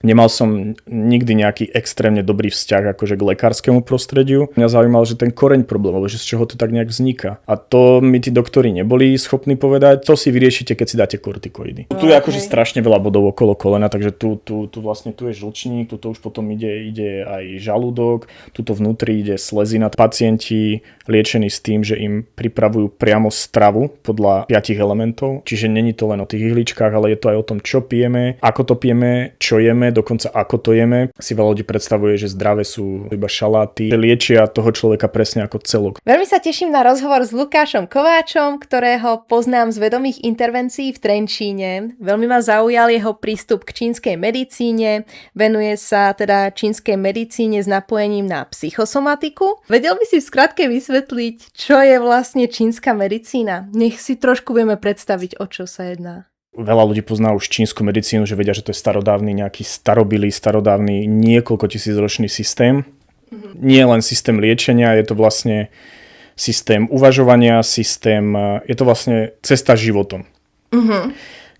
Nemal som nikdy nejaký extrémne dobrý vzťah akože k lekárskému prostrediu. Mňa zaujímalo, že ten koreň problémov, že z čoho to tak nejak vzniká. A to mi tí doktori neboli schopní povedať. To si vyriešite, keď si dáte kortikoidy. Tu je akože strašne veľa bodov okolo kolena, takže tu vlastne tu je žlčník, tu už potom ide aj žalúdok, tuto vnútri ide slezina. Pacienti liečení s tým, že im pripravujú priamo stravu podľa 5 elementov. Čiže není to len o tých ihličkách, ale je to aj o tom, čo pijeme, ako to pijeme, čo jeme, dokonca ako to jeme. Si veľa ľudí predstavuje, že zdravé sú iba šaláty, že liečia toho človeka presne ako celok. Veľmi sa teším na rozhovor s Lukášom Kováčom, ktorého poznám z vedomých intervencií v Trenčíne. Veľmi ma zaujal jeho prístup k čínskej medicíne. Venuje sa teda čínskej medicíne s napojením na psychosomatiku. Vedel by si v skratke vysvetliť, čo je vlastne čínska medicína? Nech si trošku vieme predstaviť, o čo sa jedná. Veľa ľudí pozná už čínsku medicínu, že vedia, že to je starodávny, nejaký starodávny niekoľko tisícročný systém. Nie len systém liečenia, je to vlastne systém uvažovania, je to vlastne cesta životom.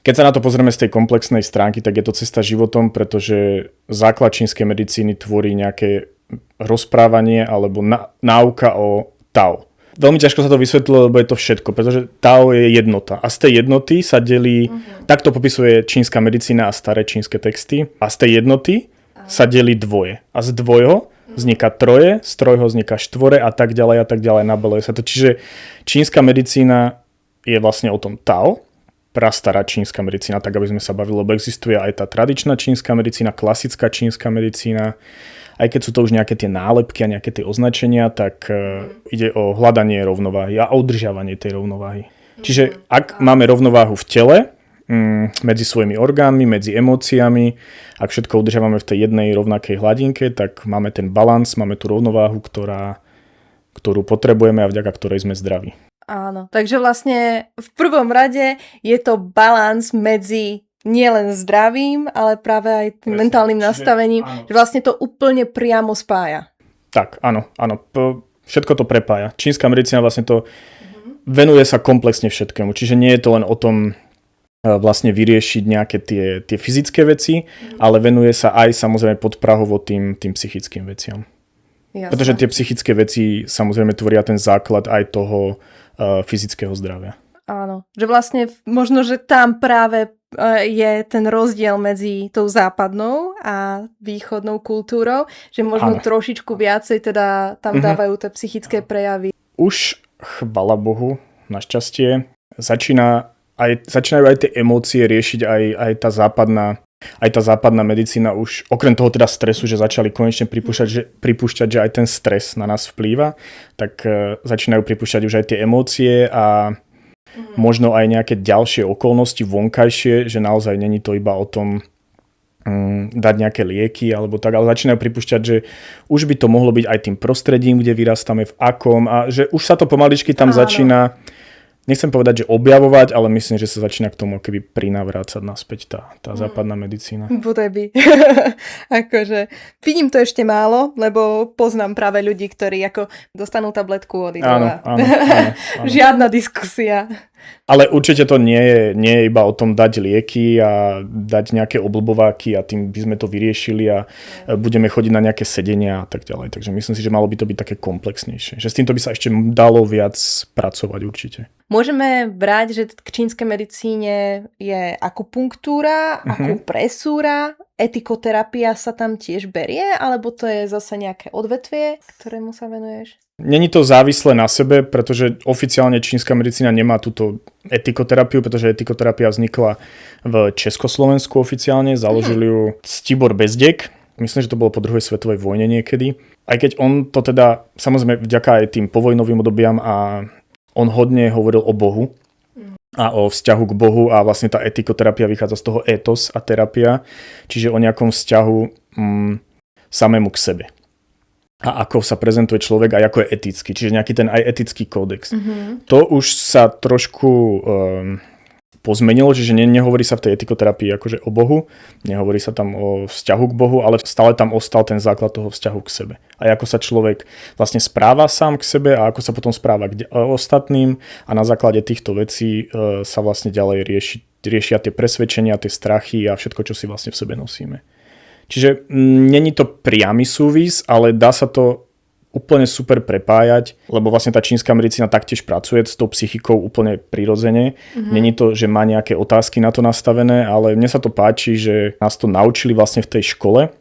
Keď sa na to pozrieme z tej komplexnej stránky, tak je to cesta životom, pretože základ čínskej medicíny tvorí nejaké rozprávanie alebo náuka o Tao. Veľmi ťažko sa to vysvetlilo, lebo je to všetko, pretože Tao je jednota. A z tej jednoty sa delí, takto popisuje čínska medicína a staré čínske texty. A z tej jednoty sa delí dvoje. A z dvojho vzniká troje, z trojho vzniká štvore a tak ďalej, nabaluje sa to. Čiže čínska medicína je vlastne o tom Tao, prastará čínska medicína, tak aby sme sa bavili, lebo existuje aj tá tradičná čínska medicína, klasická čínska medicína. Aj keď sú to už nejaké tie nálepky a nejaké tie označenia, tak ide o hľadanie rovnováhy a udržiavanie tej rovnováhy. Čiže ak máme rovnováhu v tele, medzi svojimi orgánmi, medzi emóciami, ak všetko udržiavame v tej jednej rovnakej hladinke, tak máme ten balans, máme tú rovnováhu, ktorú potrebujeme a vďaka ktorej sme zdraví. Áno, takže vlastne v prvom rade je to balans medzi nielen zdravím, ale práve aj tým mentálnym nastavením, že vlastne to úplne priamo spája. Tak, áno. Všetko to prepája. Čínska medicína vlastne to venuje sa komplexne všetkému. Čiže nie je to len o tom vlastne vyriešiť nejaké tie fyzické veci, ale venuje sa aj samozrejme podprahovo tým psychickým veciam. Jasne. Pretože tie psychické veci samozrejme tvoria ten základ aj toho fyzického zdravia. Áno, že vlastne možno, že tam práve je ten rozdiel medzi tou západnou a východnou kultúrou, že možno trošičku viacej teda tam dávajú tie psychické prejavy. Už, chvala Bohu, našťastie, začínajú aj tie emócie riešiť aj tá západná medicína už, okrem toho teda stresu, že začali konečne pripúšťať, že aj ten stres na nás vplýva, tak začínajú pripúšťať už aj tie emócie a možno aj nejaké ďalšie okolnosti vonkajšie, že naozaj není to iba o tom dať nejaké lieky alebo tak, ale začínajú pripúšťať, že už by to mohlo byť aj tým prostredím, kde vyrastáme, v akom, a že už sa to pomaličky tam začína, nechcem povedať, že objavovať, ale myslím, že sa začína k tomu keby prinavrácať naspäť tá západná medicína. Bude by. Akože vidím to ešte málo, lebo poznám práve ľudí, ktorí ako dostanú tabletku od idola. Áno. Žiadna diskusia. Ale určite to nie je iba o tom dať lieky a dať nejaké oblbováky a tým by sme to vyriešili a budeme chodiť na nejaké sedenia a tak ďalej. Takže myslím si, že malo by to byť také komplexnejšie. Že s týmto by sa ešte dalo viac pracovať určite. Môžeme brať, že k čínskej medicíne je akupunktúra, akupresúra, etikoterapia sa tam tiež berie, alebo to je zase nejaké odvetvie, ktorému sa venuješ? Není to závislé na sebe, pretože oficiálne čínska medicína nemá túto etikoterapiu, pretože etikoterapia vznikla v Československu oficiálne, založil ju Ctibor Bezdek, myslím, že to bolo po druhej svetovej vojne niekedy. Aj keď on to teda, samozrejme vďaka aj tým povojnovým obdobiam a on hodne hovoril o Bohu a o vzťahu k Bohu a vlastne tá etikoterapia vychádza z toho etos a terapia, čiže o nejakom vzťahu samému k sebe. A ako sa prezentuje človek a ako je etický, čiže nejaký ten aj etický kódex. To už sa trošku pozmenilo, čiže nehovorí sa v tej etikoterapii akože o Bohu, nehovorí sa tam o vzťahu k Bohu, ale stále tam ostal ten základ toho vzťahu k sebe. A ako sa človek vlastne správa sám k sebe a ako sa potom správa k ostatným a na základe týchto vecí sa vlastne ďalej riešia tie presvedčenia, tie strachy a všetko, čo si vlastne v sebe nosíme. Čiže není to priamy súvis, ale dá sa to úplne super prepájať, lebo vlastne tá čínska medicína taktiež pracuje s tou psychikou úplne prirodzene. Není to, že má nejaké otázky na to nastavené, ale mne sa to páči, že nás to naučili vlastne v tej škole.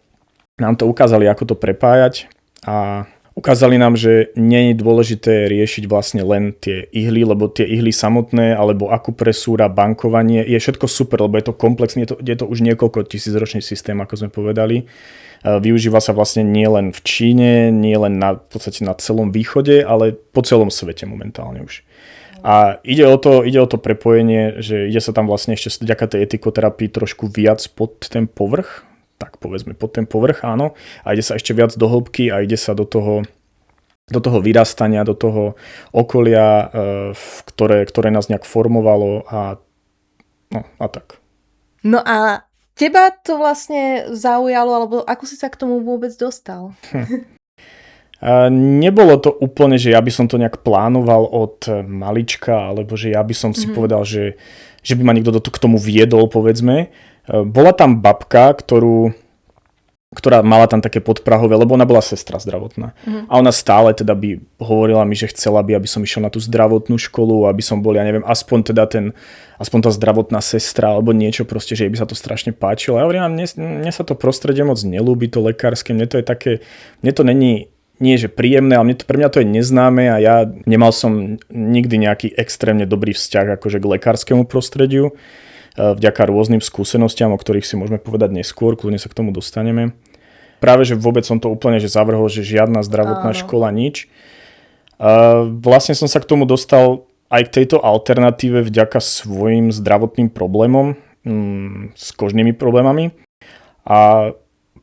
Nám to ukázali, ako to prepájať a ukázali nám, že nie je dôležité riešiť vlastne len tie ihly, lebo tie ihly samotné, alebo akupresúra, bankovanie, je všetko super, lebo je to komplexné, je to už niekoľko tisícročný systém, ako sme povedali. Využíva sa vlastne nie len v Číne, nie len v podstate na celom východe, ale po celom svete momentálne už. A ide o to prepojenie, že ide sa tam vlastne ešte vďaka tej etikoterapii trošku viac pod ten povrch, tak povedzme pod ten povrch, áno, a ide sa ešte viac do hĺbky a ide sa do toho vyrastania, do toho okolia, ktoré nás nejak formovalo a tak. No a teba to vlastne zaujalo, alebo ako si sa k tomu vôbec dostal? Nebolo to úplne, že ja by som to nejak plánoval od malička, alebo že ja by som si povedal, že by ma niekto k tomu viedol, povedzme. Bola tam babka, ktorá mala tam také podprahové, lebo ona bola sestra zdravotná. A ona stále teda by hovorila mi, že chcela by, aby som išiel na tú zdravotnú školu, aby som bol, ja neviem, aspoň tá zdravotná sestra, alebo niečo proste, že jej by sa to strašne páčilo. Ja hovorím, mne sa to prostredie moc nelúbi, to lekárske, mne to není nie že príjemné, ale pre mňa to je neznáme a ja nemal som nikdy nejaký extrémne dobrý vzťah akože k lekárskému prostrediu. Vďaka rôznym skúsenostiam, o ktorých si môžeme povedať neskôr, kľudne sa k tomu dostaneme. Práve, že vôbec som to úplne zavrhol, že žiadna zdravotná škola, nič. Vlastne som sa k tomu dostal aj k tejto alternatíve vďaka svojim zdravotným problémom, s kožnými problémami. A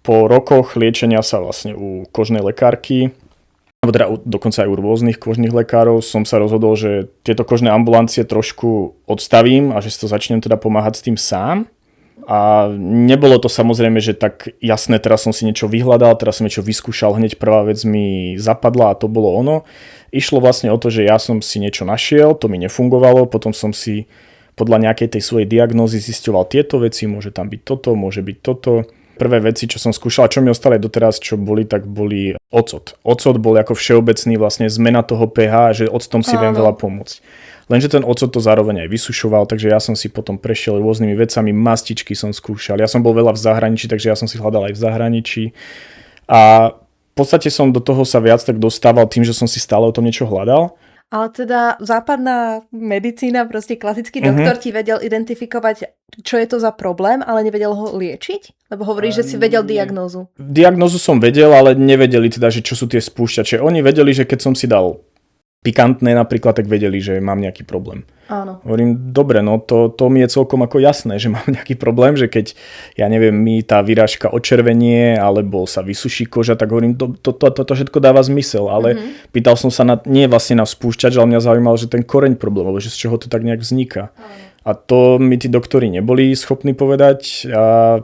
po rokoch liečenia sa vlastne u kožnej lekárky, alebo teda dokonca aj u rôznych kožných lekárov som sa rozhodol, že tieto kožné ambulancie trošku odstavím a že si to začnem teda pomáhať s tým sám. A nebolo to samozrejme, že tak jasné, teraz som si niečo vyhľadal, teraz som niečo vyskúšal, hneď prvá vec mi zapadla a to bolo ono. Išlo vlastne o to, že ja som si niečo našiel, to mi nefungovalo, potom som si podľa nejakej tej svojej diagnózy zisťoval tieto veci, môže tam byť toto, môže byť toto. Prvé veci, čo som skúšal, čo mi ostali doteraz, čo boli, tak boli ocot. Ocot bol ako všeobecný vlastne zmena toho pH, že octom si viem veľa pomôcť. Lenže ten ocot to zároveň aj vysušoval, takže ja som si potom prešiel rôznymi vecami, mastičky som skúšal. Ja som bol veľa v zahraničí, takže ja som si hľadal aj v zahraničí. A v podstate som do toho sa viac tak dostával tým, že som si stále o tom niečo hľadal. Ale teda západná medicína, proste klasický doktor ti vedel identifikovať, čo je to za problém, ale nevedel ho liečiť? Lebo hovoríš, že si vedel diagnózu. Diagnózu som vedel, ale nevedeli teda, že čo sú tie spúšťače. Oni vedeli, že keď som si dal pikantné napríklad, tak vedeli, že mám nejaký problém. Áno. Hovorím, dobre, no to mi je celkom ako jasné, že mám nejaký problém, že keď, ja neviem, mi tá vyrážka očervenie alebo sa vysuší koža, tak hovorím, to všetko dáva zmysel, ale pýtal som sa nie vlastne na spúšťač, ale mňa zaujímalo, že ten koreň problémov, že z čoho to tak nejak vzniká. A to mi tí doktori neboli schopní povedať a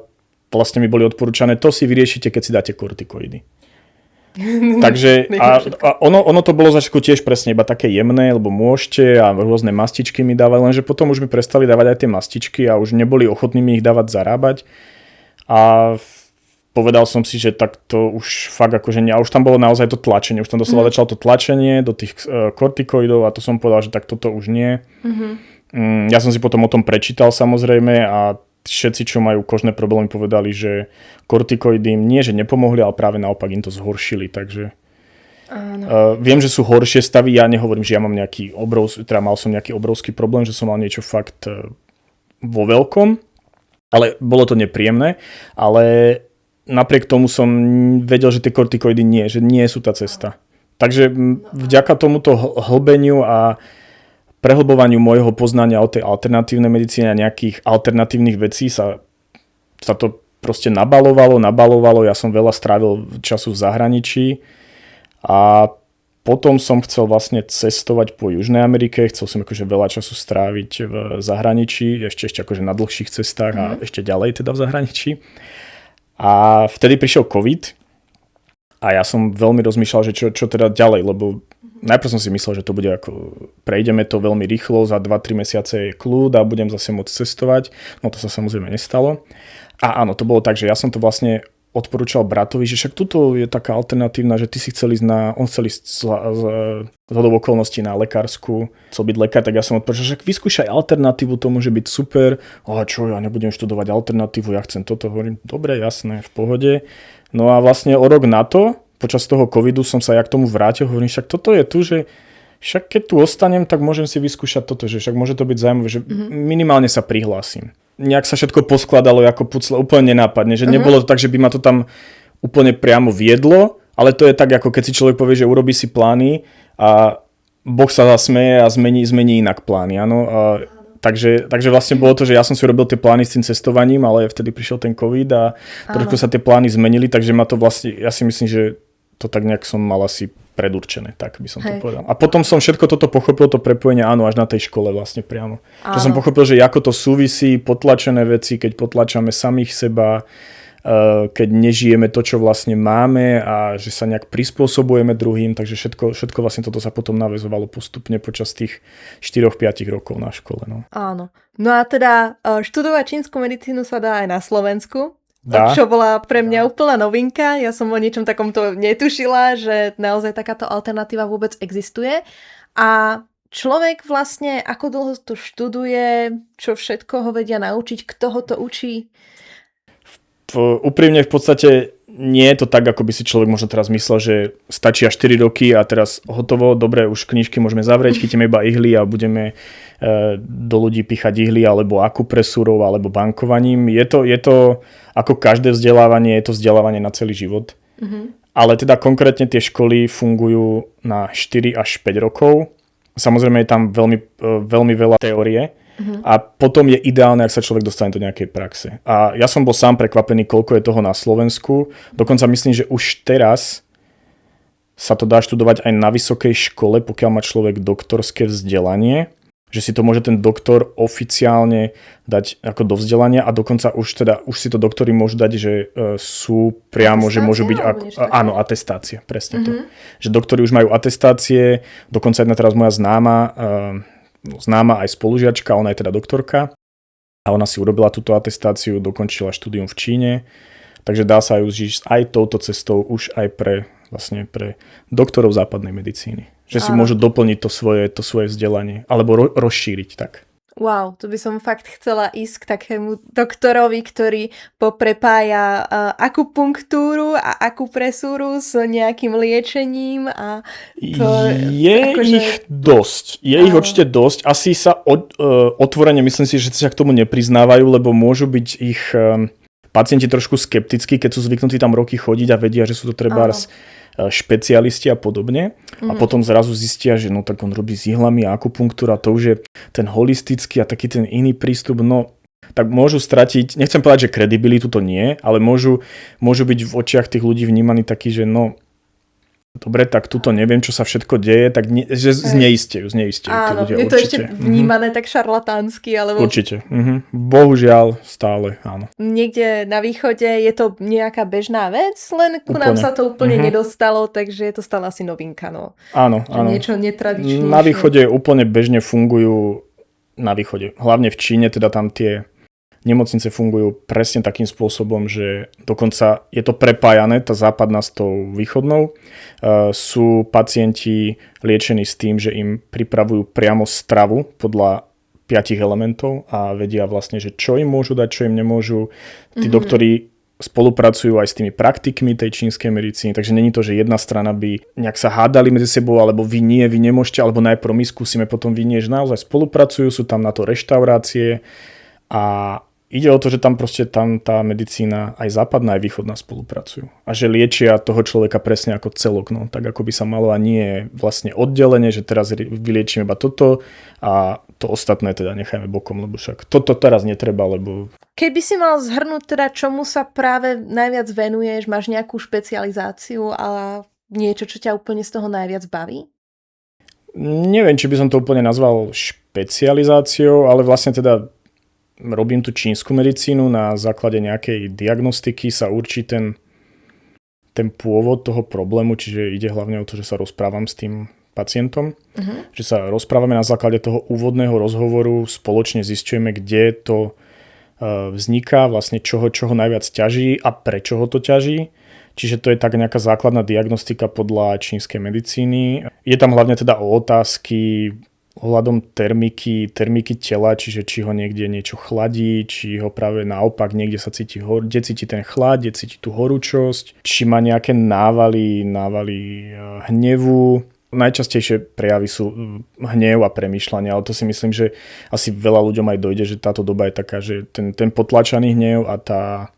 vlastne mi boli odporúčané, to si vyriešite, keď si dáte kortikoidy. Takže a ono to bolo začiatku tiež presne iba také jemné, lebo môžete a rôzne mastičky mi dávali, lenže potom už mi prestali dávať aj tie mastičky a už neboli ochotní mi ich dávať zarábať a povedal som si, že tak to už fakt akože nie, a už tam bolo naozaj to tlačenie, už tam doslova začalo to tlačenie do tých kortikoidov a to som povedal, že tak toto už nie. Ja som si potom o tom prečítal samozrejme a všetci, čo majú kožné problémy, povedali, že kortikoidy im nie, že nepomohli, ale práve naopak im to zhoršili, takže viem, že sú horšie stavy, ja nehovorím, že ja mám nejaký mal som nejaký obrovský problém, že som mal niečo fakt vo veľkom, ale bolo to nepríjemné, ale napriek tomu som vedel, že tie kortikoidy že nie sú tá cesta. Takže vďaka tomuto hlbeniu a prehlbovaniu môjho poznania o tej alternatívnej medicíne a nejakých alternatívnych vecí sa to proste nabalovalo. Ja som veľa strávil času v zahraničí a potom som chcel vlastne cestovať po Južnej Amerike, chcel som akože veľa času stráviť v zahraničí, ešte akože na dlhších cestách a ešte ďalej teda v zahraničí. A vtedy prišiel COVID a ja som veľmi rozmýšľal, že čo teda ďalej, lebo najprv som si myslel, že to bude prejdeme to veľmi rýchlo, za 2-3 mesiace je kľud a budem zase môcť cestovať. No to sa samozrejme nestalo. A áno, to bolo tak, že ja som to vlastne odporúčal bratovi, že však tuto je taká alternatívna, že ty si chcel ísť on chcel ísť z hodou okolností na lekársku, chcel byť lekár, tak ja som odporúčal, že vyskúšaj alternatívu, to môže byť super. A čo, ja nebudem študovať alternatívu, ja chcem toto. Hovorím, dobre, jasné, v pohode. No a vlastne o rok na to, počas toho covidu som sa ja k tomu vrátil, hovorím, však toto je tu, že však keď tu ostanem, tak môžem si vyskúšať toto, že však môže to byť zaujímavé, že minimálne sa prihlásim. Nejak sa všetko poskladalo ako pucle, úplne nenápadne, že nebolo to tak, že by ma to tam úplne priamo viedlo, ale to je tak, ako keď si človek povie, že urobí si plány a Boh sa zasmeje a zmení inak plány, áno. Takže vlastne bolo to, že ja som si robil tie plány s tým cestovaním, ale vtedy prišiel ten COVID a trošku sa tie plány zmenili, takže ma to vlastne, ja si myslím, že to tak nejak som mal asi predurčené, tak by som to povedal. A potom som všetko toto pochopil, to prepojenie, áno, až na tej škole vlastne priamo. Áno. Že som pochopil, že ako to súvisí, potlačené veci, keď potlačame samých seba, keď nežijeme to, čo vlastne máme a že sa nejak prispôsobujeme druhým, takže všetko vlastne toto sa potom naväzovalo postupne počas tých 4-5 rokov na škole. No. Áno. No a teda študovať čínsku medicínu sa dá aj na Slovensku. Dá. Čo bola pre mňa úplná novinka. Ja som o niečom takomto netušila, že naozaj takáto alternatíva vôbec existuje. A človek vlastne, ako dlho to študuje, čo všetko ho vedia naučiť, kto ho to učí? Úprimne v podstate nie je to tak, ako by si človek možno teraz myslel, že stačia 4 roky a teraz hotovo, dobre, už knižky môžeme zavrieť, chytíme iba ihly a budeme do ľudí píchať ihly alebo akupresúrou alebo bankovaním. Je to ako každé vzdelávanie, je to vzdelávanie na celý život. Ale teda konkrétne tie školy fungujú na 4 až 5 rokov. Samozrejme je tam veľmi veľa teórie. A potom je ideálne, ak sa človek dostane do nejakej praxe. A ja som bol sám prekvapený, koľko je toho na Slovensku. Dokonca myslím, že už teraz sa to dá študovať aj na vysokej škole, pokiaľ má človek doktorské vzdelanie. Že si to môže ten doktor oficiálne dať ako do vzdelania a dokonca už si to doktori môžu dať, že sú priamo, že môžu byť áno, atestácie, presne to. Že doktori už majú atestácie, dokonca jedna teraz moja známa aj spolužiačka, ona je teda doktorka a ona si urobila túto atestáciu, dokončila štúdium v Číne, takže dá sa už aj touto cestou už aj pre doktorov západnej medicíny. Že si môžu doplniť to svoje vzdelanie alebo rozšíriť tak. Wow, to by som fakt chcela ísť k takému doktorovi, ktorý poprepája akupunktúru a akupresúru s nejakým liečením a to... Je ich dosť. Je ich určite dosť. Asi sa otvorene myslím si, že sa k tomu nepriznávajú, lebo môžu byť ich pacienti trošku skeptickí, keď sú zvyknutí tam roky chodiť a vedia, že sú to trebárs špecialisti a podobne. A potom zrazu zistia, že no tak on robí s ihlami a akupunktúra, to už je ten holistický a taký ten iný prístup, no tak môžu stratiť, nechcem povedať, že kredibilitu to nie, ale môžu byť v očiach tých ľudí vnímaní takí, že no dobre, tak tuto neviem, čo sa všetko deje, tak že zneistejú tí ľudia. Je to určite. Ešte vnímané tak šarlatánsky, alebo... Určite. Bohužiaľ, stále, áno. Niekde na východe je to nejaká bežná vec, len ku nám sa to úplne nedostalo, takže je to stále asi novinka, no. Áno. Niečo netradičnejšie. Na východe úplne bežne fungujú, hlavne v Číne, teda tam tie nemocnice fungujú presne takým spôsobom, že dokonca je to prepájané, tá západná s tou východnou. Sú pacienti liečení s tým, že im pripravujú priamo stravu podľa 5 elementov a vedia vlastne, že čo im môžu dať, čo im nemôžu. Tí doktori spolupracujú aj s tými praktikmi tej čínskej medicíny, takže není to, že jedna strana by nejak sa hádali medzi sebou, alebo vy nemôžete, alebo najprv my skúsime, potom vy nie, že naozaj spolupracujú, sú tam na to reštaurácie a ide o to, že tam tá medicína aj západná, aj východná spolupracujú. A že liečia toho človeka presne ako celok, no, tak ako by sa malo a nie vlastne oddelenie, že teraz vyliečíme iba toto a to ostatné teda nechajme bokom, lebo však toto teraz netreba, lebo... Keby si mal zhrnúť teda, čomu sa práve najviac venuješ, máš nejakú špecializáciu a niečo, čo ťa úplne z toho najviac baví? Neviem, či by som to úplne nazval špecializáciou, ale vlastne teda robím tu čínsku medicínu, na základe nejakej diagnostiky sa určí ten pôvod toho problému, čiže ide hlavne o to, že sa rozprávam s tým pacientom, že sa rozprávame na základe toho úvodného rozhovoru, spoločne zisťujeme, kde to vzniká, vlastne čo ho najviac ťaží a prečo ho to ťaží. Čiže to je tak nejaká základná diagnostika podľa čínskej medicíny. Je tam hlavne teda o otázky ohľadom termiky tela, čiže či ho niekde niečo chladí, či ho práve naopak niekde sa cíti, kde cíti ten chlad, kde cíti tú horúčosť, či má nejaké návaly hnevu. Najčastejšie prejavy sú hnev a premýšľanie, ale to si myslím, že asi veľa ľuďom aj dojde, že táto doba je taká, že ten potlačaný hnev a tá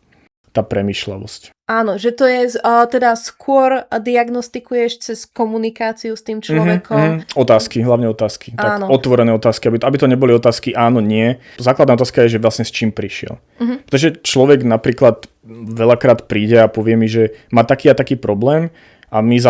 premýšľavosť. Áno, že to je teda skôr diagnostikuješ cez komunikáciu s tým človekom. Otázky, hlavne otázky. Áno. Tak otvorené otázky, aby to neboli otázky áno, nie. Základná otázka je, že vlastne s čím prišiel. Pretože človek napríklad veľakrát príde a povie mi, že má taký a taký problém a my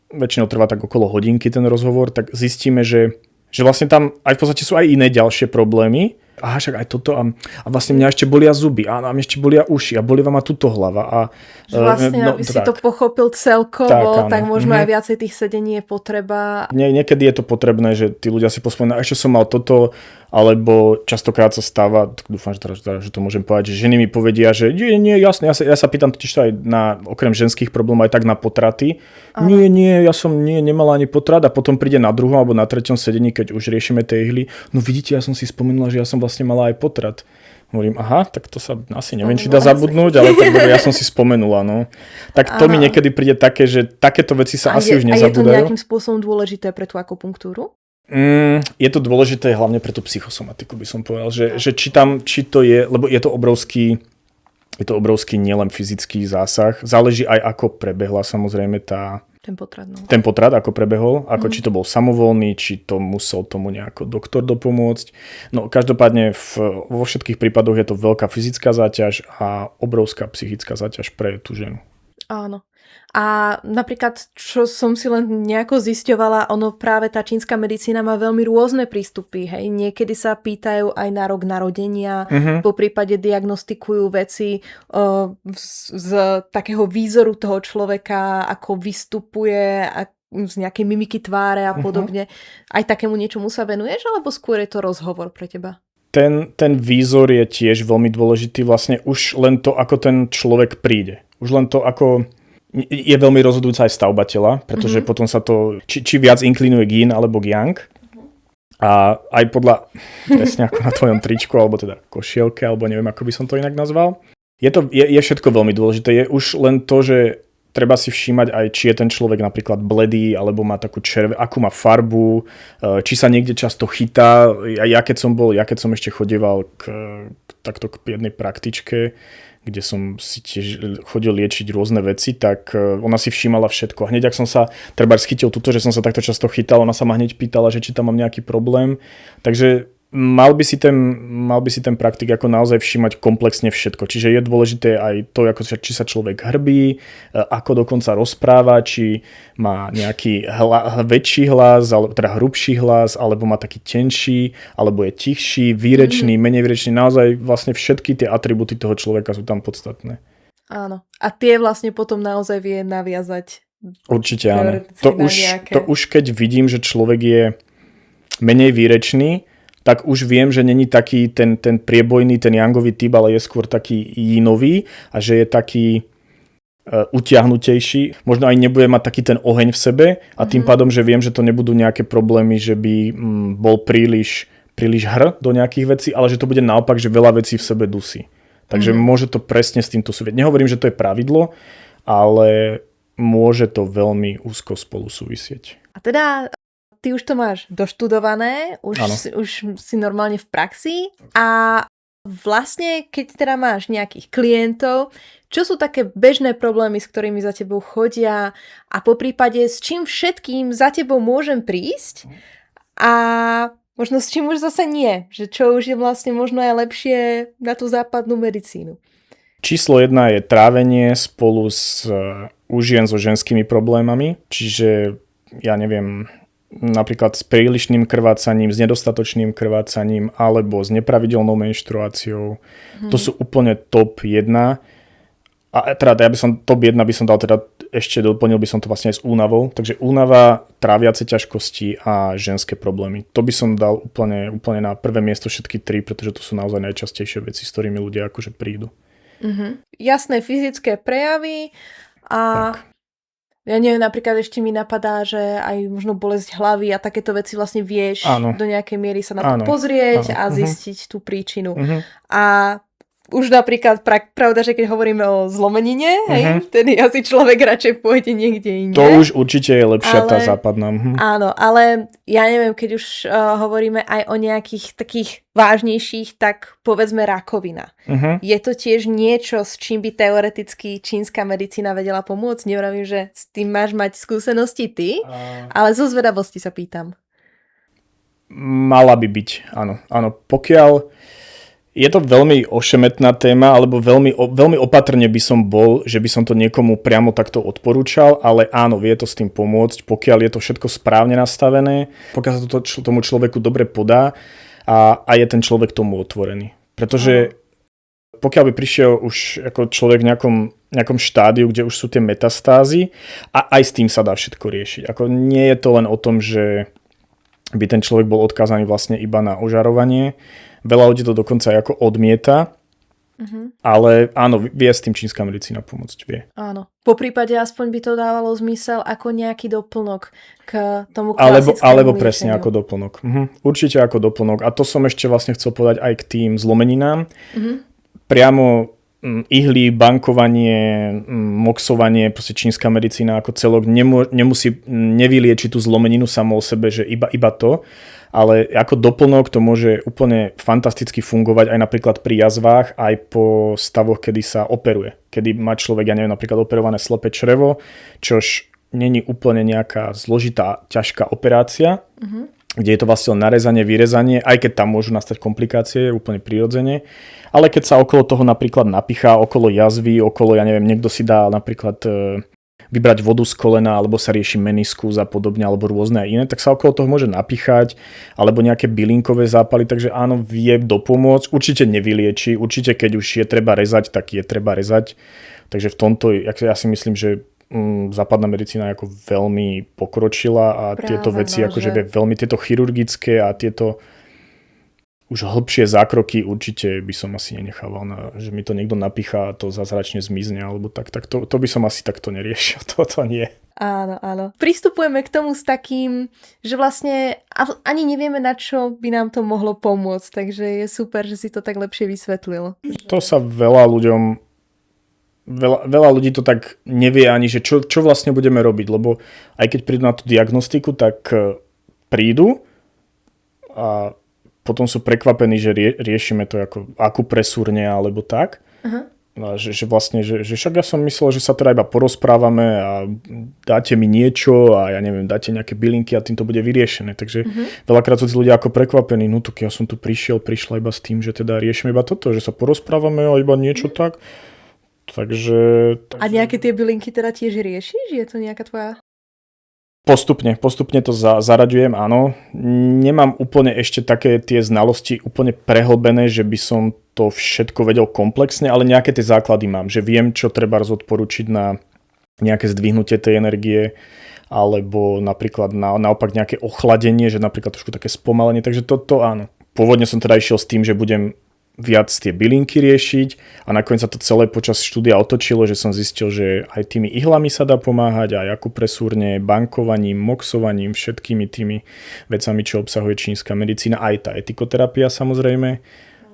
väčšinou trvá tak okolo hodinky ten rozhovor, tak zistíme, že vlastne tam aj v podstate sú aj iné ďalšie problémy. Aha, však aj toto a vlastne mňa ešte bolia zuby a mňa ešte bolia uši a bolia ma tuto hlava. Že vlastne, aby si to pochopil celkovo, tak možno aj viacej tých sedení je potreba. Niekedy je to potrebné, že tí ľudia si pospomínajú, ešte som mal toto, alebo častokrát sa stáva, dúfam, že to môžem povedať, že ženy mi povedia, že nie, jasne, ja sa pýtam totiž to aj okrem ženských problémov aj tak na potraty. Nie, ja som nemala ani potrat a potom príde na druhom alebo na treťom sedení, keď už riešime tie ihly. No vidíte, ja som si spomenula, že ja som vlastne mala aj potrat. Hovorím, aha, tak to sa asi neviem, či dá zabudnúť, ale tak ja som si spomenula, no. Tak to mi niekedy príde také, že takéto veci sa asi už nezabúdajú. A je to nejakým spôsobom dôležité pre tú akupunktúru? Je to dôležité hlavne pre tú psychosomatiku, by som povedal, že či to je, lebo je to obrovský nielen fyzický zásah, záleží aj ako prebehla samozrejme ten potrat, ako prebehol, ako či to bol samovolný, či to musel tomu nejako doktor dopomôcť. No každopádne vo všetkých prípadoch je to veľká fyzická záťaž a obrovská psychická záťaž pre tú ženu. Áno. A napríklad, čo som si len nejako zisťovala, ono práve tá čínska medicína má veľmi rôzne prístupy, hej. Niekedy sa pýtajú aj na rok narodenia, po prípade diagnostikujú veci z takého výzoru toho človeka, ako vystupuje, z nejakej mimiky tváre a podobne. Aj takému niečomu sa venuješ, alebo skôr je to rozhovor pre teba? Ten výzor je tiež veľmi dôležitý, vlastne už len to, ako ten človek príde. Už len to, ako je veľmi rozhodujúca aj stavba tela, pretože potom sa to, či viac inklinuje k yin alebo k yang. A aj podľa, presne ako na tvojom tričku, alebo teda košielke, alebo neviem, ako by som to inak nazval. Je všetko veľmi dôležité. Je už len to, že treba si všímať aj, či je ten človek napríklad bledý, alebo má takú akú má farbu, či sa niekde často chytá. Ja keď som ešte chodieval takto k jednej praktičke, kde som si tiež chodil liečiť rôzne veci, tak ona si všímala všetko. Hneď, ak som sa trebárs chytil túto, že som sa takto často chytal, ona sa ma hneď pýtala, že či tam mám nejaký problém. Takže mal by si ten praktik ako naozaj všímať komplexne všetko. Čiže je dôležité aj to, či sa človek hrbí, ako dokonca rozpráva, či má nejaký väčší hlas, alebo teda hrubší hlas, alebo má taký tenší, alebo je tichší, výrečný, menej výrečný. Naozaj vlastne všetky tie atribúty toho človeka sú tam podstatné. Áno. A tie vlastne potom naozaj vie naviazať. Určite áno. To už keď vidím, že človek je menej výrečný, tak už viem, že není taký ten priebojný, ten yangový typ, ale je skôr taký yinový a že je taký utiahnutejší. Možno aj nebude mať taký ten oheň v sebe a tým pádom, že viem, že to nebudú nejaké problémy, že by bol príliš do nejakých vecí, ale že to bude naopak, že veľa vecí v sebe dusí. Takže môže to presne s týmto súvisieť. Nehovorím, že to je pravidlo, ale môže to veľmi úzko spolu súvisieť. A teda ty už to máš doštudované, už si normálne v praxi a vlastne, keď teda máš nejakých klientov, čo sú také bežné problémy, s ktorými za tebou chodia a po prípade s čím všetkým za tebou môžem prísť a možno s čím už zase nie, že čo už je vlastne možno aj lepšie na tú západnú medicínu. Číslo 1 je trávenie spolu u žien so ženskými problémami, čiže ja neviem, napríklad s prílišným krvácaním, s nedostatočným krvácaním alebo s nepravidelnou menštruáciou. To sú úplne top 1. A teda ja by som top 1 by som dal teda, ešte doplnil by som to vlastne aj s únavou. Takže únava, tráviace ťažkosti a ženské problémy. To by som dal úplne na prvé miesto všetky tri, pretože to sú naozaj najčastejšie veci, s ktorými ľudia akože prídu. Jasné fyzické prejavy a Tak. ja neviem, napríklad ešte mi napadá, že aj možno bolesť hlavy a takéto veci vlastne vieš do nejakej miery sa na to pozrieť a zistiť tú príčinu. A už napríklad pravda, že keď hovoríme o zlomenine, hej, vtedy asi človek radšej pôjde niekde inde. To už určite je lepšia tá západná. Áno, ale ja neviem, keď už hovoríme aj o nejakých takých vážnejších, tak povedzme rakovina. Je to tiež niečo, s čím by teoreticky čínska medicína vedela pomôcť? Nevravím, že s tým máš mať skúsenosti ty, ale zo zvedavosti sa pýtam. Mala by byť, áno. Pokiaľ je to veľmi ošemetná téma, alebo veľmi opatrne by som bol, že by som to niekomu priamo takto odporúčal, ale áno, vie to s tým pomôcť, pokiaľ je to všetko správne nastavené, pokiaľ sa to tomu človeku dobre podá a je ten človek tomu otvorený. Pretože pokiaľ by prišiel už ako človek v nejakom štádiu, kde už sú tie metastázy a aj s tým sa dá všetko riešiť. Ako nie je to len o tom, že by ten človek bol odkázaný vlastne iba na ožarovanie. Veľa ľudí to dokonca aj ako odmieta, ale áno, vie s tým čínska medicína pomôcť, vie. Áno. Po prípade aspoň by to dávalo zmysel ako nejaký doplnok k tomu klasickému Alebo liečeniu. presne ako doplnok. Určite ako doplnok. A to som ešte vlastne chcel povedať aj k tým zlomeninám. Priamo ihly, bankovanie, moxovanie, proste čínska medicína ako celok nevyliečiť tú zlomeninu samo o sebe, že iba to, ale ako doplnok to môže úplne fantasticky fungovať aj napríklad pri jazvách, aj po stavoch, kedy sa operuje. Kedy má človek, ja neviem, napríklad operované slepé črevo, čož není úplne nejaká zložitá, ťažká operácia, kde je to vlastne narezanie, vyrezanie, aj keď tam môžu nastať komplikácie, úplne prirodzene. Ale keď sa okolo toho napríklad napichá, okolo jazvy, ja neviem, niekto si dá napríklad vybrať vodu z kolena, alebo sa rieši meniskus a podobne, alebo rôzne iné, tak sa okolo toho môže napichať, alebo nejaké bylinkové zápaly, takže áno, vie dopomôcť, určite nevylieči, určite keď už je treba rezať, tak je treba rezať. Takže v tomto, ja si myslím, že západná medicína je ako veľmi pokročila a tieto veci, akože veľmi tieto chirurgické a tieto už hlbšie zákroky určite by som asi nenechával, že mi to niekto napícha a to zázračne zmizne, alebo tak to by som asi takto neriešil, to nie. Áno. Pristupujeme k tomu s takým, že vlastne ani nevieme, na čo by nám to mohlo pomôcť, takže je super, že si to tak lepšie vysvetlil. To sa veľa ľudí to tak nevie ani, že čo vlastne budeme robiť, lebo aj keď prídu na tú diagnostiku, tak prídu a potom sú prekvapení, že riešime to ako akupresúrne alebo tak. A že vlastne, že však ja som myslel, že sa teda iba porozprávame a dáte mi niečo a ja neviem, dáte nejaké bylinky a tým to bude vyriešené. Takže veľakrát sú tí ľudia ako prekvapení, no tak ja som tu prišla iba s tým, že teda riešime iba toto, že sa porozprávame a iba niečo tak. Takže... A nejaké tie bylinky teda tiež riešiš? Je to nejaká tvoja... Postupne to zaraďujem, áno. Nemám úplne ešte také tie znalosti úplne prehlbené, že by som to všetko vedel komplexne, ale nejaké tie základy mám, že viem, čo treba odporučiť na nejaké zdvihnutie tej energie, alebo napríklad naopak nejaké ochladenie, že napríklad trošku také spomalenie, takže to áno. Pôvodne som teda išiel s tým, že budem viac tie bylinky riešiť a nakoniec sa to celé počas štúdia otočilo, že som zistil, že aj tými ihlami sa dá pomáhať, aj akupresúrne, bankovaním, moxovaním, všetkými tými vecami, čo obsahuje čínska medicína, aj tá etikoterapia samozrejme.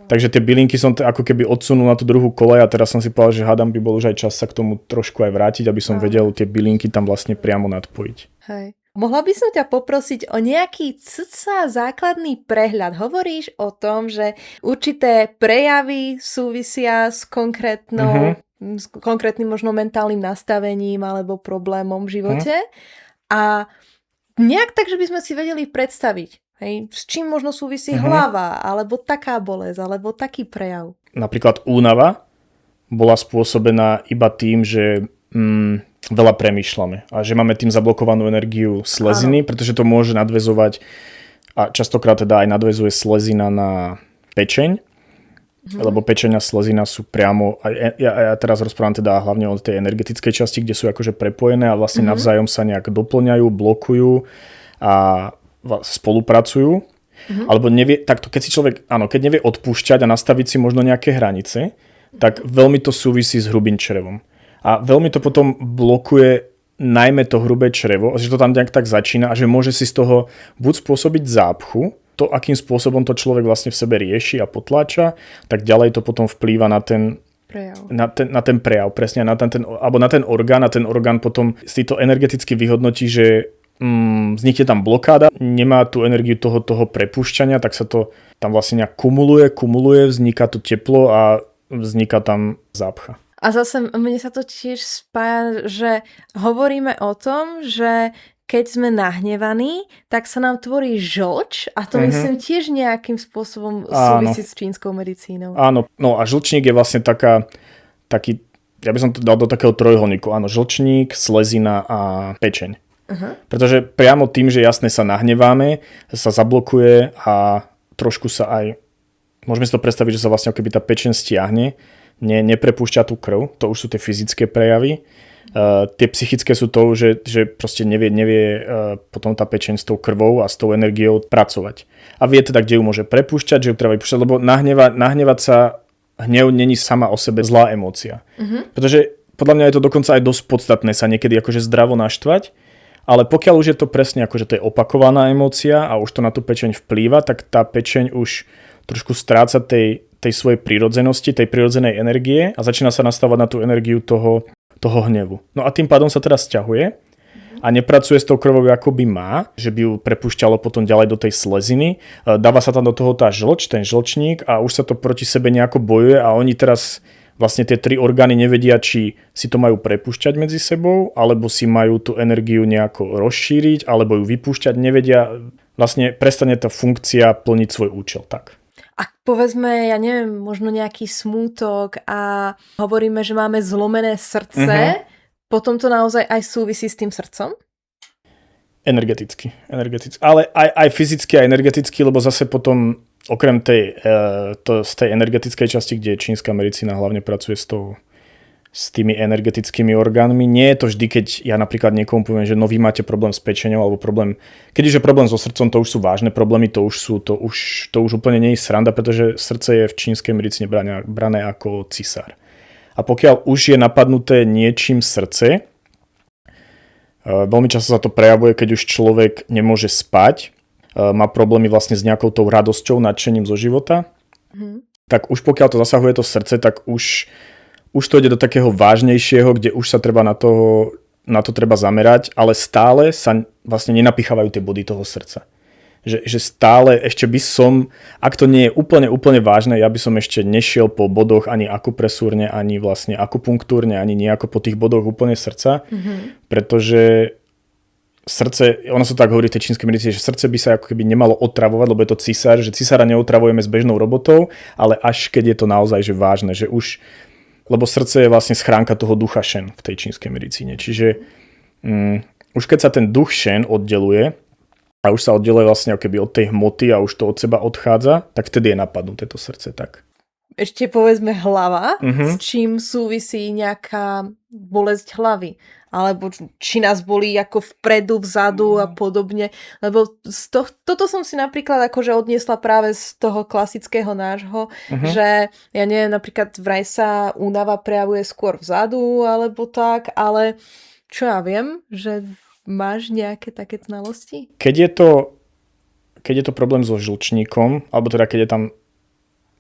Takže tie bylinky som ako keby odsunul na tú druhú kolej a teraz som si povedal, že hádam by bol už aj čas sa k tomu trošku aj vrátiť, aby som vedel tie bylinky tam vlastne priamo nadpojiť. Hej. Mohla by som ťa poprosiť o nejaký základný prehľad. Hovoríš o tom, že určité prejavy súvisia s s konkrétnym možno mentálnym nastavením alebo problémom v živote. A nejak tak, že by sme si vedeli predstaviť, hej, s čím možno súvisí hlava, alebo taká bolesť, alebo taký prejav. Napríklad únava bola spôsobená iba tým, že... veľa premýšľame a že máme tým zablokovanú energiu sleziny, pretože to môže nadväzovať a častokrát teda aj nadväzuje slezina na pečeň lebo pečeň a slezina sú priamo, ja teraz rozprávam teda hlavne o tej energetickej časti, kde sú akože prepojené a vlastne navzájom sa nejak doplňajú, blokujú a spolupracujú. Alebo nevie, takto, keď si človek, keď nevie odpúšťať a nastaviť si možno nejaké hranice, tak veľmi to súvisí s hrubým črevom. A veľmi to potom blokuje najmä to hrubé črevo, že to tam nejak tak začína a že môže si z toho buď spôsobiť zápchu, to, akým spôsobom to človek vlastne v sebe rieši a potláča, tak ďalej to potom vplýva na ten prejav. Na ten prejav, presne, na ten orgán a ten orgán potom si to energeticky vyhodnotí, že vznikne tam blokáda, nemá tú energiu toho prepúšťania, tak sa to tam vlastne nejak kumuluje, vzniká to teplo a vzniká tam zápcha. A zase mne sa to tiež spája, že hovoríme o tom, že keď sme nahnevaní, tak sa nám tvorí žlč a to myslím tiež nejakým spôsobom súvisí s čínskou medicínou. Áno, no a žlčník je vlastne taký, ja by som to dal do takého trojuholníku. Áno, žlčník, slezina a pečeň. Pretože priamo tým, že jasne sa nahneváme, sa zablokuje a trošku sa aj, môžeme si to predstaviť, že sa vlastne keby tá pečeň stiahne, neprepúšťa tú krv, to už sú tie fyzické prejavy. Tie psychické sú to, že proste nevie potom tá pečeň s tou krvou a s tou energiou pracovať. A vie teda, kde ju môže prepúšťať, že ju treba vypúšťať, lebo nahnevať sa, hnev není sama o sebe zlá emócia. Pretože podľa mňa je to dokonca aj dosť podstatné sa niekedy akože zdravo naštvať, ale pokiaľ už je to presne akože to je opakovaná emócia a už to na tú pečeň vplýva, tak tá pečeň už trošku stráca tej svojej prírodzenosti, tej prírodzenej energie a začína sa nastavovať na tú energiu toho hnevu. No a tým pádom sa teraz sťahuje a nepracuje s tou krvou ako by má, že by ju prepúšťalo potom ďalej do tej sleziny. Dáva sa tam do toho tá žlč, ten žlčník a už sa to proti sebe nejako bojuje a oni teraz vlastne tie tri orgány nevedia, či si to majú prepúšťať medzi sebou, alebo si majú tú energiu nejako rozšíriť, alebo ju vypúšťať, nevedia. Vlastne prestane tá funkcia plniť svoj účel. Tak. Ak povedzme, ja neviem, možno nejaký smútok a hovoríme, že máme zlomené srdce, potom to naozaj aj súvisí s tým srdcom? Energeticky. Ale aj fyzicky, aj energeticky, lebo zase potom okrem z tej energetickej časti, kde čínska medicína hlavne pracuje s tými energetickými orgánmi. Nie je to vždy, keď ja napríklad niekomu poviem, že vy máte problém s pečeňou alebo problém, keď už je problém so srdcom, to už sú vážne problémy, to už úplne nie je sranda, pretože srdce je v čínskej medicíne brané ako cisár. A pokiaľ už je napadnuté niečím srdce, veľmi často sa to prejavuje, keď už človek nemôže spať, má problémy vlastne s nejakou tou radosťou, nadšením zo života, tak už pokiaľ to zasahuje to srdce, tak už to ide do takého vážnejšieho, kde už sa treba na to treba zamerať, ale stále sa vlastne nenapichávajú tie body toho srdca. Že stále ešte by som, ak to nie je úplne vážne, ja by som ešte nešiel po bodoch ani akupresúrne, ani vlastne akupunktúrne, ani nejako po tých bodoch úplne srdca, pretože srdce, ono sa tak hovorí v tej čínskej medicíne, že srdce by sa ako keby nemalo otravovať, lebo je to cisár, že cisára neotravujeme s bežnou robotou, ale až keď je to naozaj že vážne, že už lebo srdce je vlastne schránka toho ducha Shen v tej čínskej medicíne. Čiže už keď sa ten duch Shen oddeluje a už sa oddeluje vlastne keby od tej hmoty a už to od seba odchádza, tak vtedy je napadnuté to srdce tak. Ešte povedzme hlava, s čím súvisí nejaká bolesť hlavy. Alebo či nás bolí ako vpredu, vzadu a podobne. Lebo toto som si napríklad akože odniesla práve z toho klasického nášho, že ja neviem, napríklad vraj sa únava prejavuje skôr vzadu alebo tak, ale čo ja viem, že máš nejaké také znalosti? Keď je to problém so žlčníkom, alebo teda keď je tam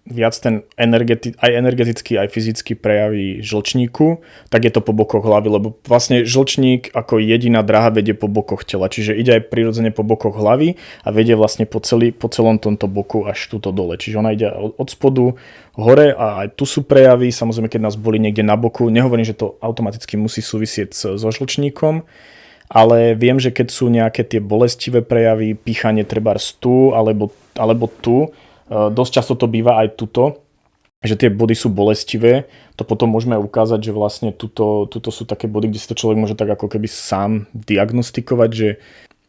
viac ten aj energetický, aj fyzický prejavy žlčníku, tak je to po bokoch hlavy, lebo vlastne žlčník ako jediná dráha vedie po bokoch tela, čiže ide aj prirodzene po bokoch hlavy a vedie vlastne po celom tomto boku až túto dole. Čiže ona ide od spodu hore a aj tu sú prejavy, samozrejme keď nás bolí niekde na boku, nehovorím, že to automaticky musí súvisieť so žlčníkom, ale viem, že keď sú nejaké tie bolestivé prejavy, píchanie trebárs tu alebo tu, dosť často to býva aj tuto, že tie body sú bolestivé. To potom môžeme ukázať, že vlastne tuto sú také body, kde si to človek môže tak ako keby sám diagnostikovať, že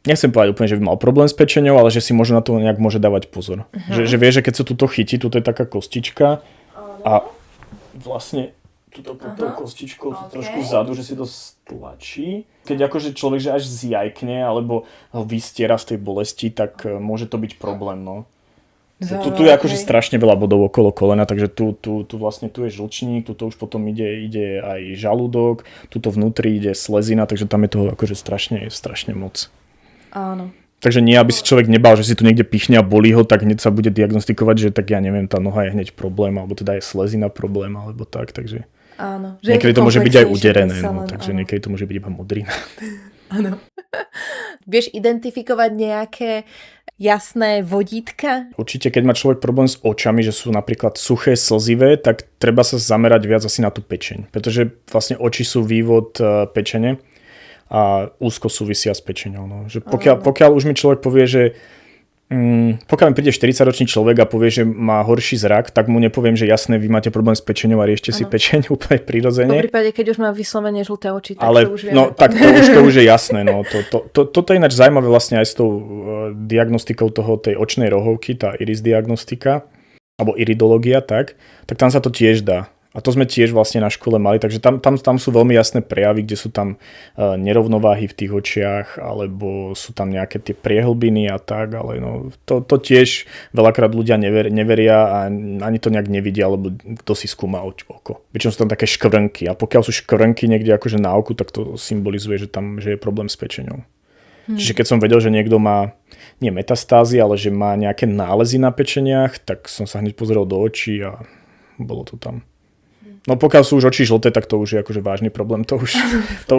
nechcem povedať úplne, že by mal problém s pečeňou, ale že si možno na to nejak môže dávať pozor. Že vie, že keď sa tuto chytí, tuto je taká kostička a vlastne túto pod tou kostičkou trošku vzadu, že si to stlačí. Keď akože človek že až zjajkne alebo ho vystiera z tej bolesti, tak môže to byť problém, no. Tu je akože strašne veľa bodov okolo kolena, takže tu vlastne tu je žlčník, tu už potom ide aj žalúdok, tuto vnútri ide slezina, takže tam je toho akože strašne moc. Áno. Takže nie, aby si človek nebal, že si tu niekde pichne a bolí ho, tak hneď sa bude diagnostikovať, že tak ja neviem, tá noha je hneď problém, alebo teda je slezina problém, alebo tak, takže... Áno. Niekedy to môže byť aj uderené, no, takže niekedy to môže byť iba modrina. Áno. Vieš identifikovať nejaké jasné vodítka? Určite, keď má človek problém s očami, že sú napríklad suché, slzivé, tak treba sa zamerať viac asi na tú pečeň. Pretože vlastne oči sú vývod pečene a úzko súvisia s pečeňou. No. Že pokiaľ už mi človek povie, že pokiaľ mi príde 40-ročný človek a povie, že má horší zrak, tak mu nepoviem, že jasné, vy máte problém s pečeňou a riešte si pečeň úplne prirodzene. V prípade, keď už má vyslovene žlté oči, tak ale, to už vieme. no, tak to už je jasné. No. Toto je ináč zaujímavé vlastne aj s tou diagnostikou tej očnej rohovky, tá iris diagnostika, alebo iridológia, tak tam sa to tiež dá. A to sme tiež vlastne na škole mali, takže tam sú veľmi jasné prejavy, kde sú tam nerovnováhy v tých očiach, alebo sú tam nejaké tie priehlbiny a tak, ale no, to tiež veľakrát ľudia neveria a ani to nejak nevidia, alebo kto si skúma oko. Väčšinou sú tam také škvrnky a pokiaľ sú škvrnky niekde akože na oku, tak to symbolizuje, že je problém s pečeňou. Čiže keď som vedel, že niekto má nie metastázy, ale že má nejaké nálezy na pečeniach, tak som sa hneď pozrel do očí a bolo to tam. No pokiaľ sú už oči žlté, tak to už je akože vážny problém. To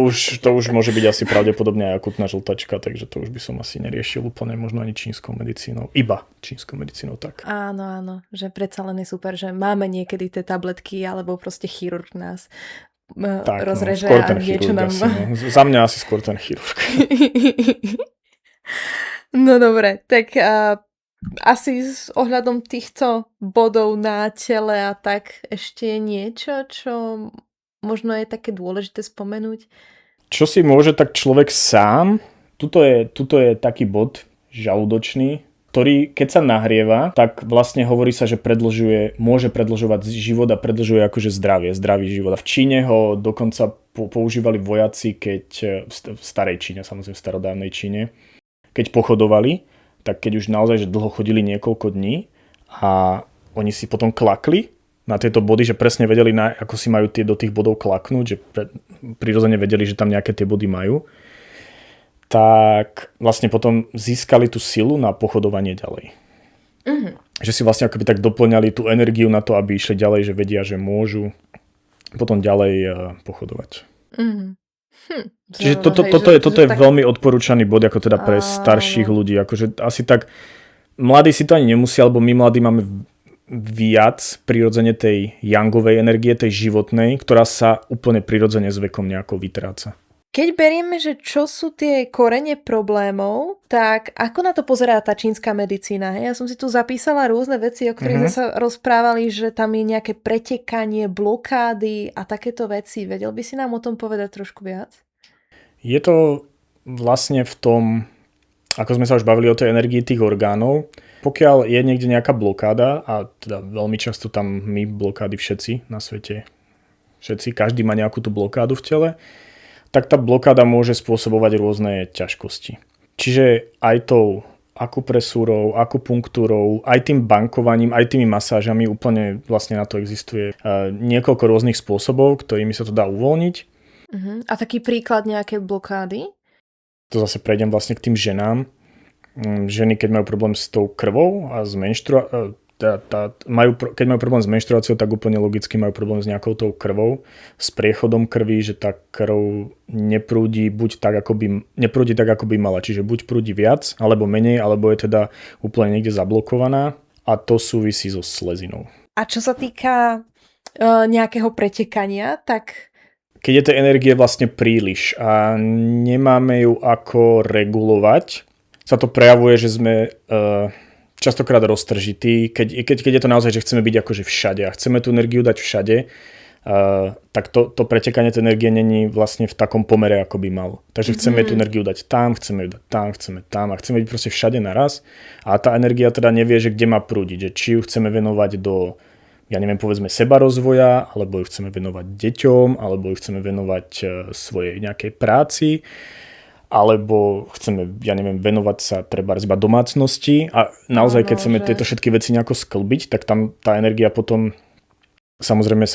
už môže byť asi pravdepodobne aj akutná žltačka, takže to už by som asi neriešil úplne možno ani čínskou medicínou. Iba čínskou medicínou, tak. Áno, že predsa len je super, že máme niekedy tie tabletky, alebo proste chirurg nás tak, rozreže no, a niečo nám... Asi, no. Za mňa asi skôr ten chirurg. No dobre, tak... asi s ohľadom týchto bodov na tele a tak ešte je niečo, čo možno je také dôležité spomenúť? Čo si môže tak človek sám? Tuto je taký bod žalúdočný, ktorý keď sa nahrieva, tak vlastne hovorí sa, že môže predĺžovať život a predĺžuje akože zdravý život. A v Číne ho dokonca používali vojaci, keď v starej Číne, samozrejme v starodávnej Číne, keď pochodovali, tak keď už naozaj že dlho chodili niekoľko dní a oni si potom klakli na tieto body, že presne vedeli, ako si majú do tých bodov klaknúť, že prirodzene vedeli, že tam nejaké tie body majú, tak vlastne potom získali tú silu na pochodovanie ďalej. Mm-hmm. Že si vlastne akoby tak doplňali tú energiu na to, aby išli ďalej, že vedia, že môžu potom ďalej pochodovať. Mm-hmm. Čiže toto je veľmi odporúčaný bod ako teda pre starších ľudí. Akože asi tak mladí si to ani nemusia, lebo my mladí máme viac prirodzene tej yangovej energie, tej životnej, ktorá sa úplne prirodzene s vekom nejako vytráca. Keď berieme, že čo sú tie korene problémov, tak ako na to pozerá tá čínska medicína? Ja som si tu zapísala rôzne veci, o ktorých sme sa rozprávali, že tam je nejaké pretekanie, blokády a takéto veci. Vedel by si nám o tom povedať trošku viac? Je to vlastne v tom, ako sme sa už bavili o tej energii tých orgánov, pokiaľ je niekde nejaká blokáda, a teda veľmi často tam my blokády všetci na svete, každý má nejakú tú blokádu v tele, tak tá blokáda môže spôsobovať rôzne ťažkosti. Čiže aj tou akupresúrou, akupunktúrou, aj tým bankovaním, aj tými masážami, úplne vlastne na to existuje niekoľko rôznych spôsobov, ktorými sa to dá uvoľniť. Uh-huh. A taký príklad nejaké blokády? To zase prejdem vlastne k tým ženám. Ženy, keď majú problém s tou krvou a s keď majú problém s menštruáciou, tak úplne logicky majú problém s nejakou tou krvou, s priechodom krvi, že tá krv neprúdi tak, ako by mala. Čiže buď prúdi viac, alebo menej, alebo je teda úplne niekde zablokovaná a to súvisí so slezinou. A čo sa týka nejakého pretekania, tak... Keď je tej energie vlastne príliš a nemáme ju ako regulovať, sa to prejavuje, že sme... častokrát roztržitý, keď je to naozaj, že chceme byť akože všade a chceme tú energiu dať všade, tak to pretekanie tej energie není vlastne v takom pomere, ako by malo. Takže chceme tú energiu dať tam, chceme ju dať tam, chceme tam a chceme byť proste všade naraz a tá energia teda nevie, že kde má prúdiť, že či ju chceme venovať do ja neviem, povedzme sebarozvoja, alebo ju chceme venovať deťom, alebo ju chceme venovať svojej nejakej práci, alebo chceme, ja neviem, venovať sa treba iba domácnosti a naozaj, keď chceme tieto všetky veci nejako sklbiť, tak tam tá energia potom samozrejme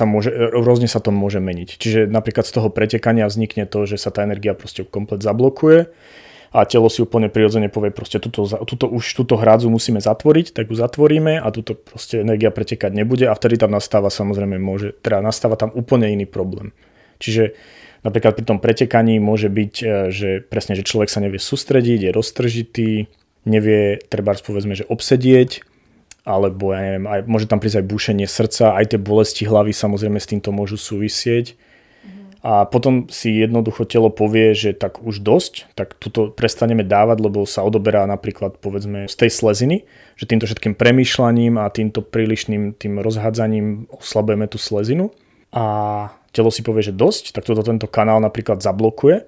rôzne sa to môže meniť. Čiže napríklad z toho pretekania vznikne to, že sa tá energia proste komplet zablokuje a telo si úplne prirodzene povie proste túto hrádzu musíme zatvoriť, tak ju zatvoríme a túto proste energia pretekať nebude a vtedy tam nastáva samozrejme nastáva tam úplne iný problém. Čiže napríklad pri tom pretekaní môže byť, že presne, že človek sa nevie sústrediť, je roztržitý, nevie, trebárs povedzme, že obsedieť, alebo ja neviem, môže tam prísť aj búšenie srdca, aj tie bolesti hlavy samozrejme s týmto môžu súvisieť. A potom si jednoducho telo povie, že tak už dosť, tak tuto prestaneme dávať, lebo sa odoberá napríklad povedzme z tej sleziny, že týmto všetkým premýšľaním a týmto prílišným tým rozhádzaním oslabujeme tú slezinu. A telo si povie, že dosť, tak tento kanál napríklad zablokuje,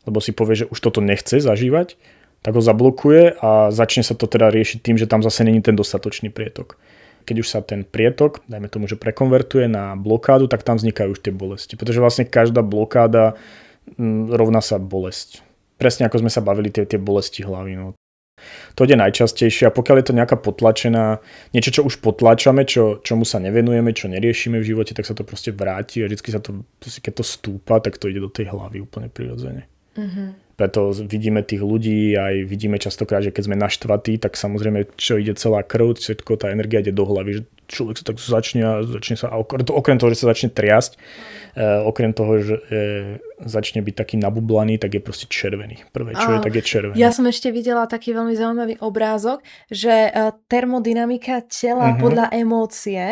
lebo si povie, že už toto nechce zažívať, tak ho zablokuje a začne sa to teda riešiť tým, že tam zase není ten dostatočný prietok. Keď už sa ten prietok, dajme tomu, že prekonvertuje na blokádu, tak tam vznikajú už tie bolesti. Pretože vlastne každá blokáda rovná sa bolesť. Presne ako sme sa bavili, tie bolesti hlavy. No. To je najčastejšie a pokiaľ je to nejaká potlačená, niečo, čo už potlačame, čomu sa nevenujeme, čo neriešime v živote, tak sa to proste vráti a vždy sa to, keď to stúpa, tak to ide do tej hlavy úplne prirodzene. Preto vidíme tých ľudí, aj vidíme častokrát, že keď sme naštvatí, tak samozrejme, čo ide celá krv, všetko, tá energia ide do hlavy, že človek sa tak začne sa, okrem toho, že sa začne triasť, okrem toho, že začne byť taký nabublaný, tak je proste červený. Prvé, čo je, tak je červený. Ja som ešte videla taký veľmi zaujímavý obrázok, že termodynamika tela podľa emócie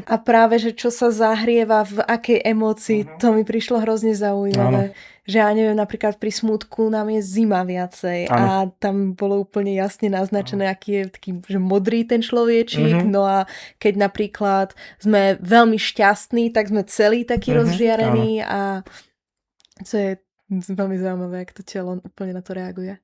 a práve, že čo sa zahrieva v akej emócii, to mi prišlo hrozne zaujímavé. Že ja neviem, napríklad pri smútku nám je zima viacej a tam bolo úplne jasne naznačené, aký je taký, že modrý ten človečík, no a keď napríklad sme veľmi šťastní, tak sme celý taký rozžiarený a to je veľmi zaujímavé, jak to telo úplne na to reaguje.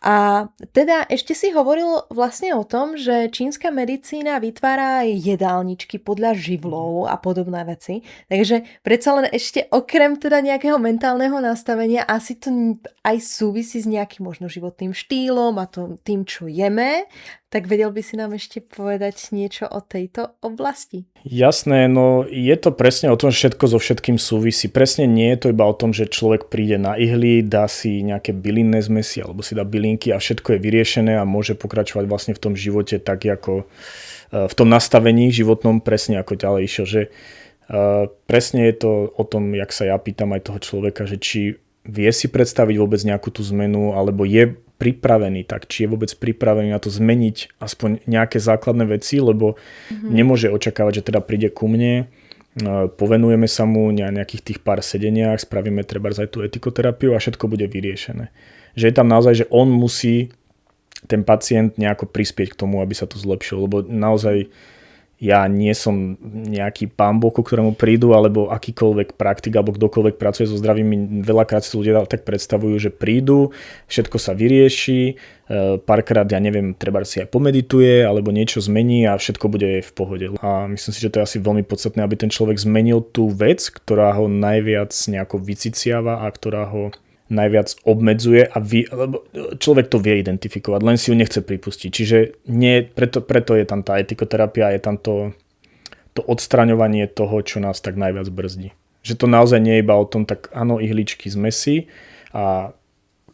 A teda ešte si hovoril vlastne o tom, že čínska medicína vytvára aj jedálničky podľa živlov a podobné veci. Takže predsa len ešte okrem teda nejakého mentálneho nastavenia asi to aj súvisí s nejakým možno životným štýlom a tým, čo jeme. Tak vedel by si nám ešte povedať niečo o tejto oblasti? Jasné, no je to presne o tom, že všetko so všetkým súvisí. Presne nie je to iba o tom, že človek príde na ihly, dá si nejaké bylinné zmesi alebo si dá bylinky a všetko je vyriešené a môže pokračovať vlastne v tom živote tak ako v tom nastavení životnom presne ako ďalej išiel. Že presne je to o tom, jak sa ja pýtam aj toho človeka, že či vie si predstaviť vôbec nejakú tú zmenu alebo je pripravený, tak či je vôbec pripravený na to zmeniť aspoň nejaké základné veci, lebo nemôže očakávať, že teda príde ku mne, povenujeme sa mu na nejakých tých pár sedeniach, spravíme treba aj tú etikoterapiu a všetko bude vyriešené. Že je tam naozaj, že on musí, ten pacient nejako prispieť k tomu, aby sa to zlepšilo, lebo naozaj ja nie som nejaký pán Boh, ku ktorému prídu, alebo akýkoľvek praktik, alebo kdokoľvek pracuje so zdravím. Veľakrát si ľudia tak predstavujú, že prídu, všetko sa vyrieši, párkrát, ja neviem, treba si aj pomedituje, alebo niečo zmení a všetko bude v pohode. A myslím si, že to je asi veľmi podstatné, aby ten človek zmenil tú vec, ktorá ho najviac nejako vyciciava a ktorá ho najviac obmedzuje a lebo človek to vie identifikovať, len si ju nechce pripustiť. Čiže preto je tam tá etikoterapia, je tam to odstraňovanie toho, čo nás tak najviac brzdí. Že to naozaj nie je iba o tom, tak áno, ihličky zmesi a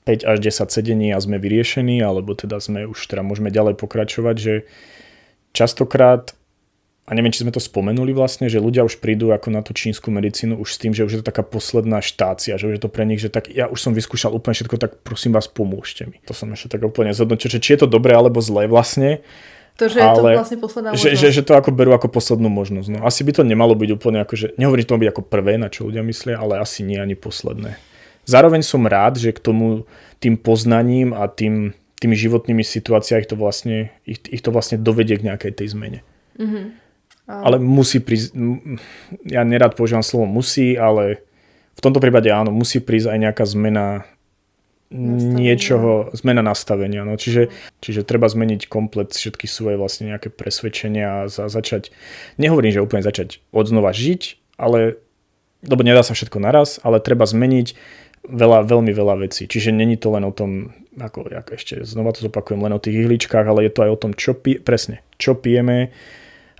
5 až 10 sedení a sme vyriešení, alebo teda môžeme ďalej pokračovať, že častokrát, a neviem, či sme to spomenuli vlastne, že ľudia už prídu ako na tú čínsku medicínu už s tým, že už je to taká posledná štácia, že už je to pre nich, že tak ja už som vyskúšal úplne všetko, tak prosím vás, pomôžte mi. To som ešte tak úplne zhodnotil, že či je to dobré alebo zlé vlastne. To, že je to vlastne posledná možnosť. Že to ako berú ako poslednú možnosť. No, asi by to nemalo byť úplne ako, že nehovorím, že to má byť ako prvé, na čo ľudia myslia, ale asi nie ani posledné. Zároveň som rád, že k tomu tým poznaním a tými životnými situáciách ich to vlastne dovedie k nejakej tej zmene. Ale musí prísť, ja nerád používam slovo musí, ale v tomto prípade áno, musí prísť aj nejaká zmena niečoho, zmena nastavenia. No. Čiže treba zmeniť komplet všetky svoje vlastne nejaké presvedčenia a začať, nehovorím, že úplne začať odznova žiť, ale, lebo nedá sa všetko naraz, ale treba zmeniť veľmi veľa vecí. Čiže není to len o tom, ešte znova to zopakujem, len o tých ihličkách, ale je to aj o tom, čo pijeme,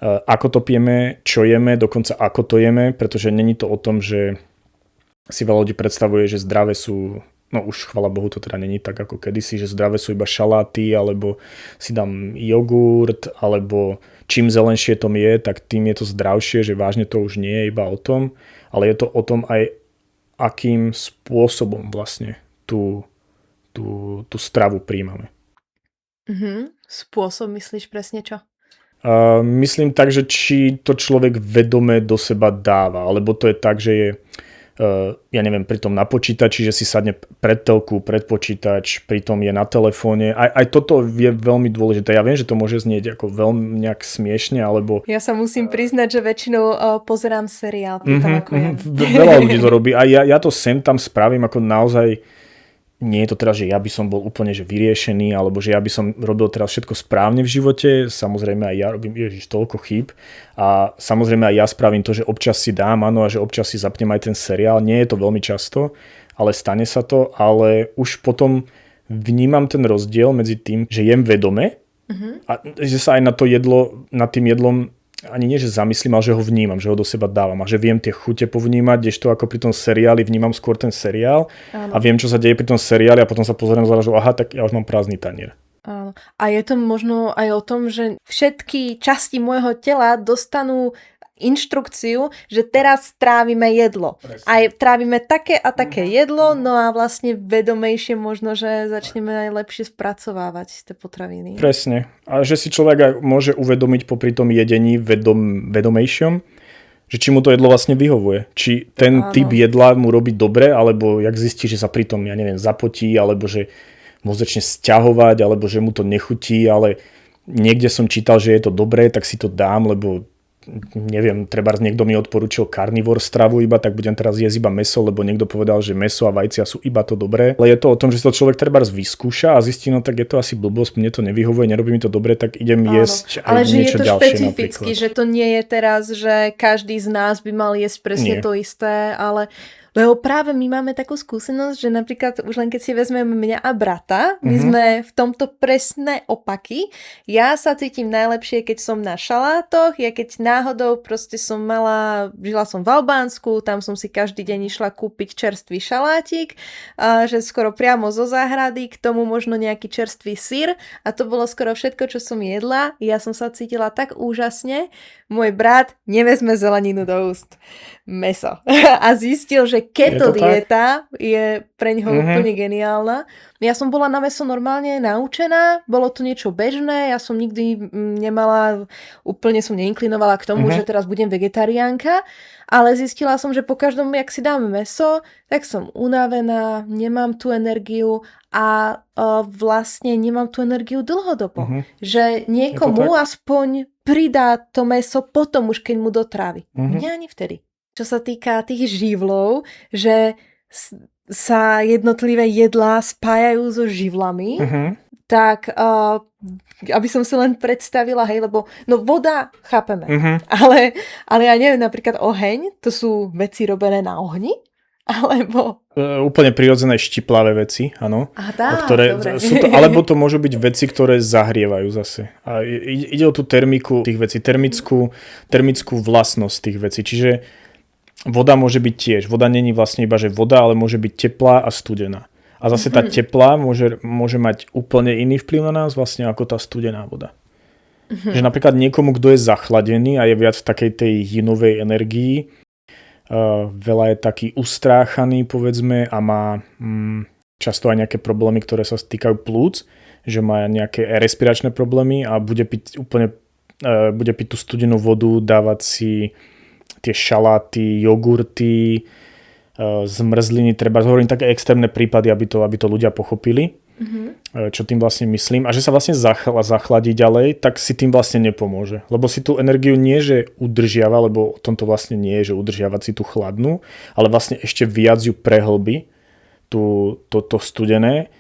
ako to pijeme, čo jeme, dokonca ako to jeme, pretože není to o tom, že si veľa ľudí predstavuje, že zdravé sú, no už chvala Bohu to teda není tak ako kedysi, že zdravé sú iba šaláty, alebo si dám jogurt, alebo čím zelenšie to je, tak tým je to zdravšie, že vážne to už nie je iba o tom, ale je to o tom aj, akým spôsobom vlastne tú stravu príjmame. Spôsob myslíš presne čo? Myslím tak, že či to človek vedome do seba dáva, alebo to je tak, že je ja neviem, pritom na počítači, že si sadne pred telku, pred počítač, pritom je na telefóne. Aj toto je veľmi dôležité. Ja viem, že to môže znieť ako veľmi nejak smiešne, alebo... Ja sa musím priznať, že väčšinou pozerám seriál. Veľa ľudí to robí. A ja to sem tam spravím, ako naozaj... Nie je to teraz, že ja by som bol úplne že vyriešený, alebo že ja by som robil teraz všetko správne v živote. Samozrejme aj ja robím toľko chýb. A samozrejme aj ja spravím to, že občas si dám, áno, a že občas si zapnem aj ten seriál. Nie je to veľmi často, ale stane sa to. Ale už potom vnímam ten rozdiel medzi tým, že jem vedome a že sa aj na to jedlo, nad tým jedlom ani nie, že zamyslím, ale že ho vnímam, že ho do seba dávam a že viem tie chute povnímať, kdežto ako pri tom seriáli vnímam skôr ten seriál a viem, čo sa deje pri tom seriáli a potom sa pozriem zrazu, aha, tak ja už mám prázdny tanier. Áno. A je to možno aj o tom, že všetky časti môjho tela dostanú inštrukciu, že teraz trávime jedlo. Presne. Aj trávime také a také jedlo, no a vlastne vedomejšie možno, že začneme aj lepšie spracovávať tie potraviny. Presne. A že si človek aj môže uvedomiť popri tom jedení vedomejšom, že či mu to jedlo vlastne vyhovuje. Či ten typ jedla mu robí dobre, alebo jak zistí, že sa pri tom, ja neviem, zapotí, alebo že mu začne sťahovať, alebo že mu to nechutí, ale niekde som čítal, že je to dobré, tak si to dám, lebo neviem, trebárs niekto mi odporúčil carnivore stravu iba, tak budem teraz jesť iba mäso, lebo niekto povedal, že mäso a vajcia sú iba to dobré. Ale je to o tom, že si to človek trebárs vyskúša a zistí, no tak je to asi blbosť, mne to nevyhovuje, nerobí mi to dobre, tak idem jesť aj niečo ďalšie. Ale že je to špecificky, že to nie je teraz, že každý z nás by mal jesť presne to isté, ale lebo práve my máme takú skúsenosť, že napríklad už len keď si vezmeme mňa a brata, my sme v tomto presné opaky. Ja sa cítim najlepšie, keď som na šalátoch, ja keď náhodou proste žila som v Albánsku, tam som si každý deň išla kúpiť čerstvý šalátik, že skoro priamo zo záhrady, k tomu možno nejaký čerstvý syr a to bolo skoro všetko, čo som jedla. Ja som sa cítila tak úžasne. Môj brat nevezme zeleninu do úst. Mäso. A zistil, že keto dieta je pre ňoho úplne geniálna. Ja som bola na mäso normálne naučená, bolo to niečo bežné, ja som nikdy úplne som neinklinovala k tomu, že teraz budem vegetariánka, ale zistila som, že po každom, jak si dáme mäso, tak som unavená, nemám tú energiu a vlastne nemám tú energiu dlhodobo. Že niekomu aspoň pridá to mäso potom už, keď mu dotrávi. Mňa ani vtedy. Čo sa týka tých živlov, že sa jednotlivé jedlá spájajú so živlami, tak aby som si len predstavila, hej, lebo voda chápeme, ale ja neviem, napríklad oheň, to sú veci robené na ohni, alebo... Úplne prirodzené štiplavé veci, áno. Alebo to môžu byť veci, ktoré zahrievajú zase. A ide o tú termiku tých vecí, termickú vlastnosť tých vecí, čiže voda môže byť tiež. Voda není vlastne iba, že voda, ale môže byť teplá a studená. A zase tá teplá môže mať úplne iný vplyv na nás vlastne ako tá studená voda. Že napríklad niekomu, kto je zachladený a je viac v takej tej jinovej energii, veľa je taký ustráchaný, povedzme, a má často aj nejaké problémy, ktoré sa týkajú plúc, že má nejaké respiračné problémy a bude piť tú studenú vodu, dávať si tie šaláty, jogurty, zmrzliny, treba hovorím také extrémne prípady, aby to ľudia pochopili, čo tým vlastne myslím. A že sa vlastne zachladí ďalej, tak si tým vlastne nepomôže. Lebo si tú energiu nie, že udržiava, lebo o tom to vlastne nie je, že udržiavať si tú chladnú, ale vlastne ešte viac ju prehlbí to studené.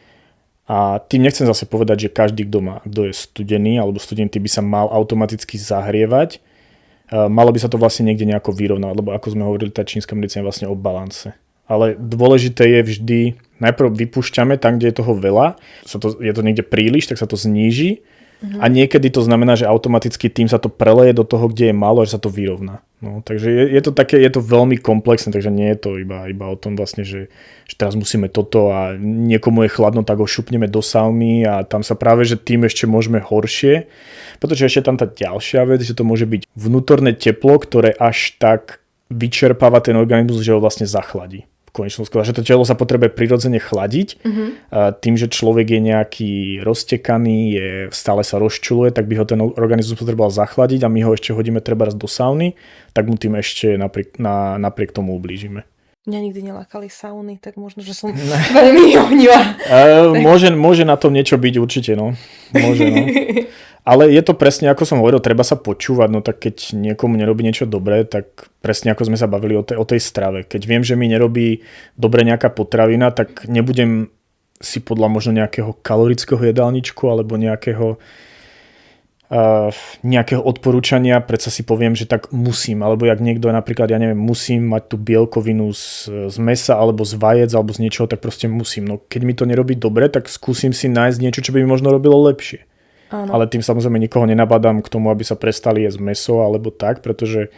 A tým nechcem zase povedať, že každý, kto je studený alebo studentý by sa mal automaticky zahrievať. Malo by sa to vlastne niekde nejako vyrovnať, lebo ako sme hovorili, tá čínska medicína je vlastne o balance. Ale dôležité je vždy, najprv vypúšťame tam, kde je toho veľa, je to niekde príliš, tak sa to zníži a niekedy to znamená, že automaticky tým sa to preleje do toho, kde je málo, že sa to vyrovná. No, takže je to veľmi komplexné, takže nie je to iba o tom vlastne, že teraz musíme toto a niekomu je chladno, tak ho šupneme do sauny a tam sa práve, že tým ešte môžeme horšie, pretože ešte tam tá ďalšia vec, že to môže byť vnútorné teplo, ktoré až tak vyčerpáva ten organizmus, že ho vlastne zachladí. Konečnom skladá, že to telo sa potrebuje prirodzene chladiť. Tým, že človek je nejaký roztekaný, stále sa rozčuluje, tak by ho ten organizmus potreboval zachladiť a my ho ešte hodíme trebárs do sauny, tak mu tým ešte napriek tomu ublížime. Mňa nikdy nelákali sauny, tak možno, že som veľmi ohnivá. Môže na tom niečo byť určite, no. Môže, no. Ale je to presne, ako som hovoril, treba sa počúvať, no tak keď niekomu nerobí niečo dobré, tak presne ako sme sa bavili o tej strave. Keď viem, že mi nerobí dobre nejaká potravina, tak nebudem si podľa možno nejakého kalorického jedálničku alebo nejakého odporúčania, predsa si poviem, že tak musím, alebo jak niekto napríklad, ja neviem, musím mať tú bielkovinu z mesa alebo z vajec alebo z niečoho, tak proste musím. No keď mi to nerobí dobre, tak skúsim si nájsť niečo, čo by mi možno robilo lepšie. Áno. Ale tým samozrejme nikoho nenabadám k tomu, aby sa prestali jesť mäso alebo tak, pretože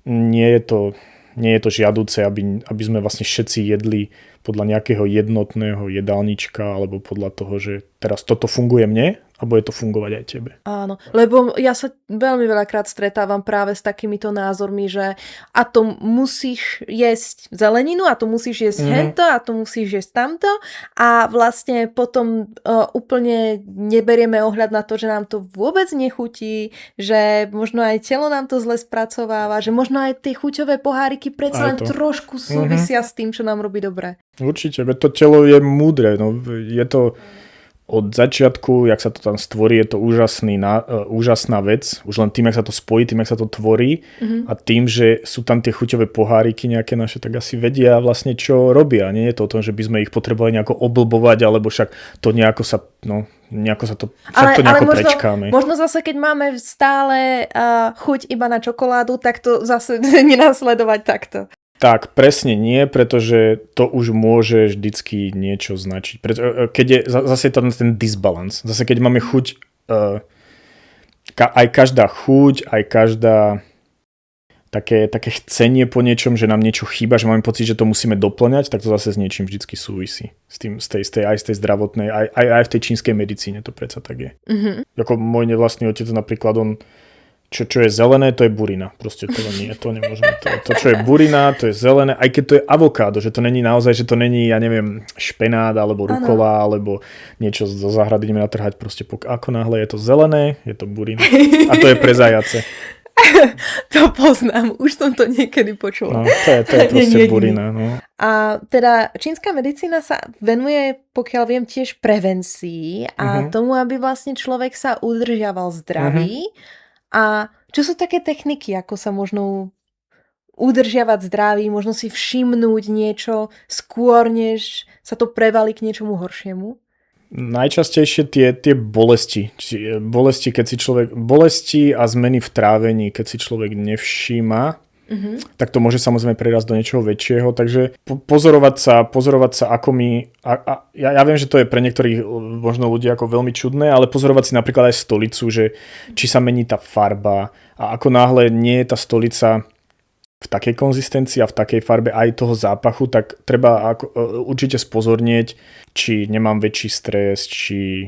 nie je to žiaduce, aby sme vlastne všetci jedli podľa nejakého jednotného jedálnička alebo podľa toho, že teraz toto funguje mne a bude to fungovať aj tebe. Áno, lebo ja sa veľmi veľakrát stretávam práve s takýmito názormi, že a to musíš jesť zeleninu a to musíš jesť hento a to musíš jesť tamto a vlastne potom úplne neberieme ohľad na to, že nám to vôbec nechutí, že možno aj telo nám to zle spracováva, že možno aj tie chuťové poháriky predsa len trošku súvisia s tým, čo nám robí dobre. Určite, to telo je múdre, no je to od začiatku, jak sa to tam stvorí, je to úžasná vec. Už len tým, jak sa to spojí, tým, jak sa to tvorí a tým, že sú tam tie chuťové poháriky nejaké naše, tak asi vedia vlastne, čo robia. Nie je to o tom, že by sme ich potrebovali nejako oblbovať, alebo však to nejako sa prečkáme. Možno zase, keď máme stále chuť iba na čokoládu, tak to zase nenasledovať takto. Tak, presne nie, pretože to už môže vždycky niečo značiť. Keď je zase ten disbalans. Zase keď máme chuť, aj každá chuť, aj každá také chcenie po niečom, že nám niečo chýba, že máme pocit, že to musíme doplňať, tak to zase s niečím vždycky súvisí. Aj z tej zdravotnej, aj v tej čínskej medicíne to predsa tak je. Ako môj nevlastný otec napríklad, on čo je zelené, to je burina. Proste to nie, to nemôžeme. To, čo je burina, to je zelené, aj keď to je avokádo, že to není naozaj, že to není, ja neviem, špenát, alebo rukola, alebo niečo zo záhrady ideme natrhať. Proste ako náhle je to zelené, je to burina. A to je pre zajace. To poznám, už som to niekedy počula. No, to je proste burina. No. A teda čínska medicína sa venuje, pokiaľ viem, tiež prevencii a tomu, aby vlastne človek sa udržiaval zdravý. A čo sú také techniky, ako sa možno udržiavať zdravý, možno si všimnúť niečo skôr, než sa to prevalí k niečomu horšiemu? Najčastejšie tie bolesti. Bolesti, keď si človek... Bolesti a zmeny v trávení, keď si človek nevšíma, tak to môže samozrejme prerásť do niečoho väčšieho. Takže pozorovať sa ako my... Ja viem, že to je pre niektorých možno ľudí ako veľmi čudné, ale pozorovať si napríklad aj stolicu, že či sa mení tá farba a ako náhle nie je tá stolica v takej konzistencii a v takej farbe aj toho zápachu, tak treba určite spozornieť, či nemám väčší stres, či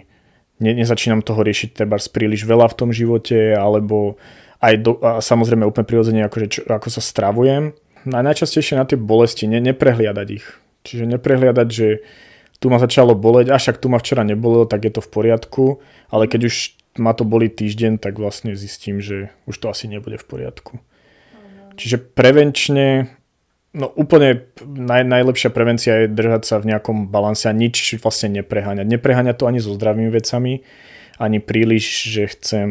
nezačínam toho riešiť trebárs príliš veľa v tom živote, alebo a samozrejme úplne prirodzene, ako sa stravujem. Najčastejšie na tie bolesti, neprehliadať ich. Čiže neprehliadať, že tu ma začalo boleť, a však tu ma včera nebolelo, tak je to v poriadku, ale keď už ma to bolí týždeň, tak vlastne zistím, že už to asi nebude v poriadku. Čiže prevenčne, no úplne najlepšia prevencia je držať sa v nejakom balanse a nič vlastne nepreháňať. Nepreháňať to ani so zdravými vecami, ani príliš, že chcem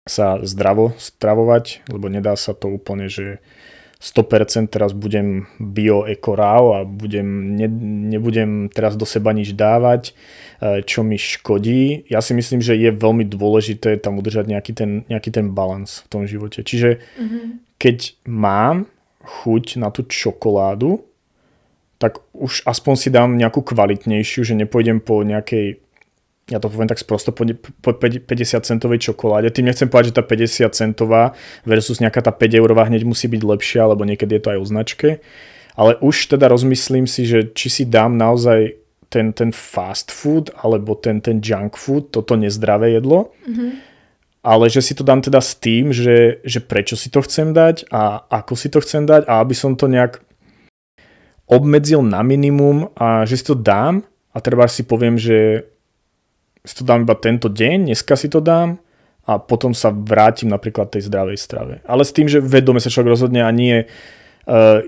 sa zdravo stravovať, lebo nedá sa to úplne, že 100% teraz budem bio, eko, raw a nebudem teraz do seba nič dávať, čo mi škodí. Ja si myslím, že je veľmi dôležité tam udržať nejaký ten balans v tom živote. Čiže keď mám chuť na tú čokoládu, tak už aspoň si dám nejakú kvalitnejšiu, že nepôjdem po nejakej, ja to poviem tak sprosto, po 50 centovej čokoláde. Tým nechcem povedať, že tá 50 centová versus nejaká tá 5 eurová hneď musí byť lepšia, lebo niekedy je to aj o značke. Ale už teda rozmyslím si, že či si dám naozaj ten fast food alebo ten junk food, toto nezdravé jedlo. Ale že si to dám teda s tým, že prečo si to chcem dať a ako si to chcem dať a aby som to nejak obmedzil na minimum a že si to dám a treba si poviem, že si to dám iba tento deň, dneska si to dám a potom sa vrátim napríklad tej zdravej strave. Ale s tým, že vedome sa človek rozhodne a nie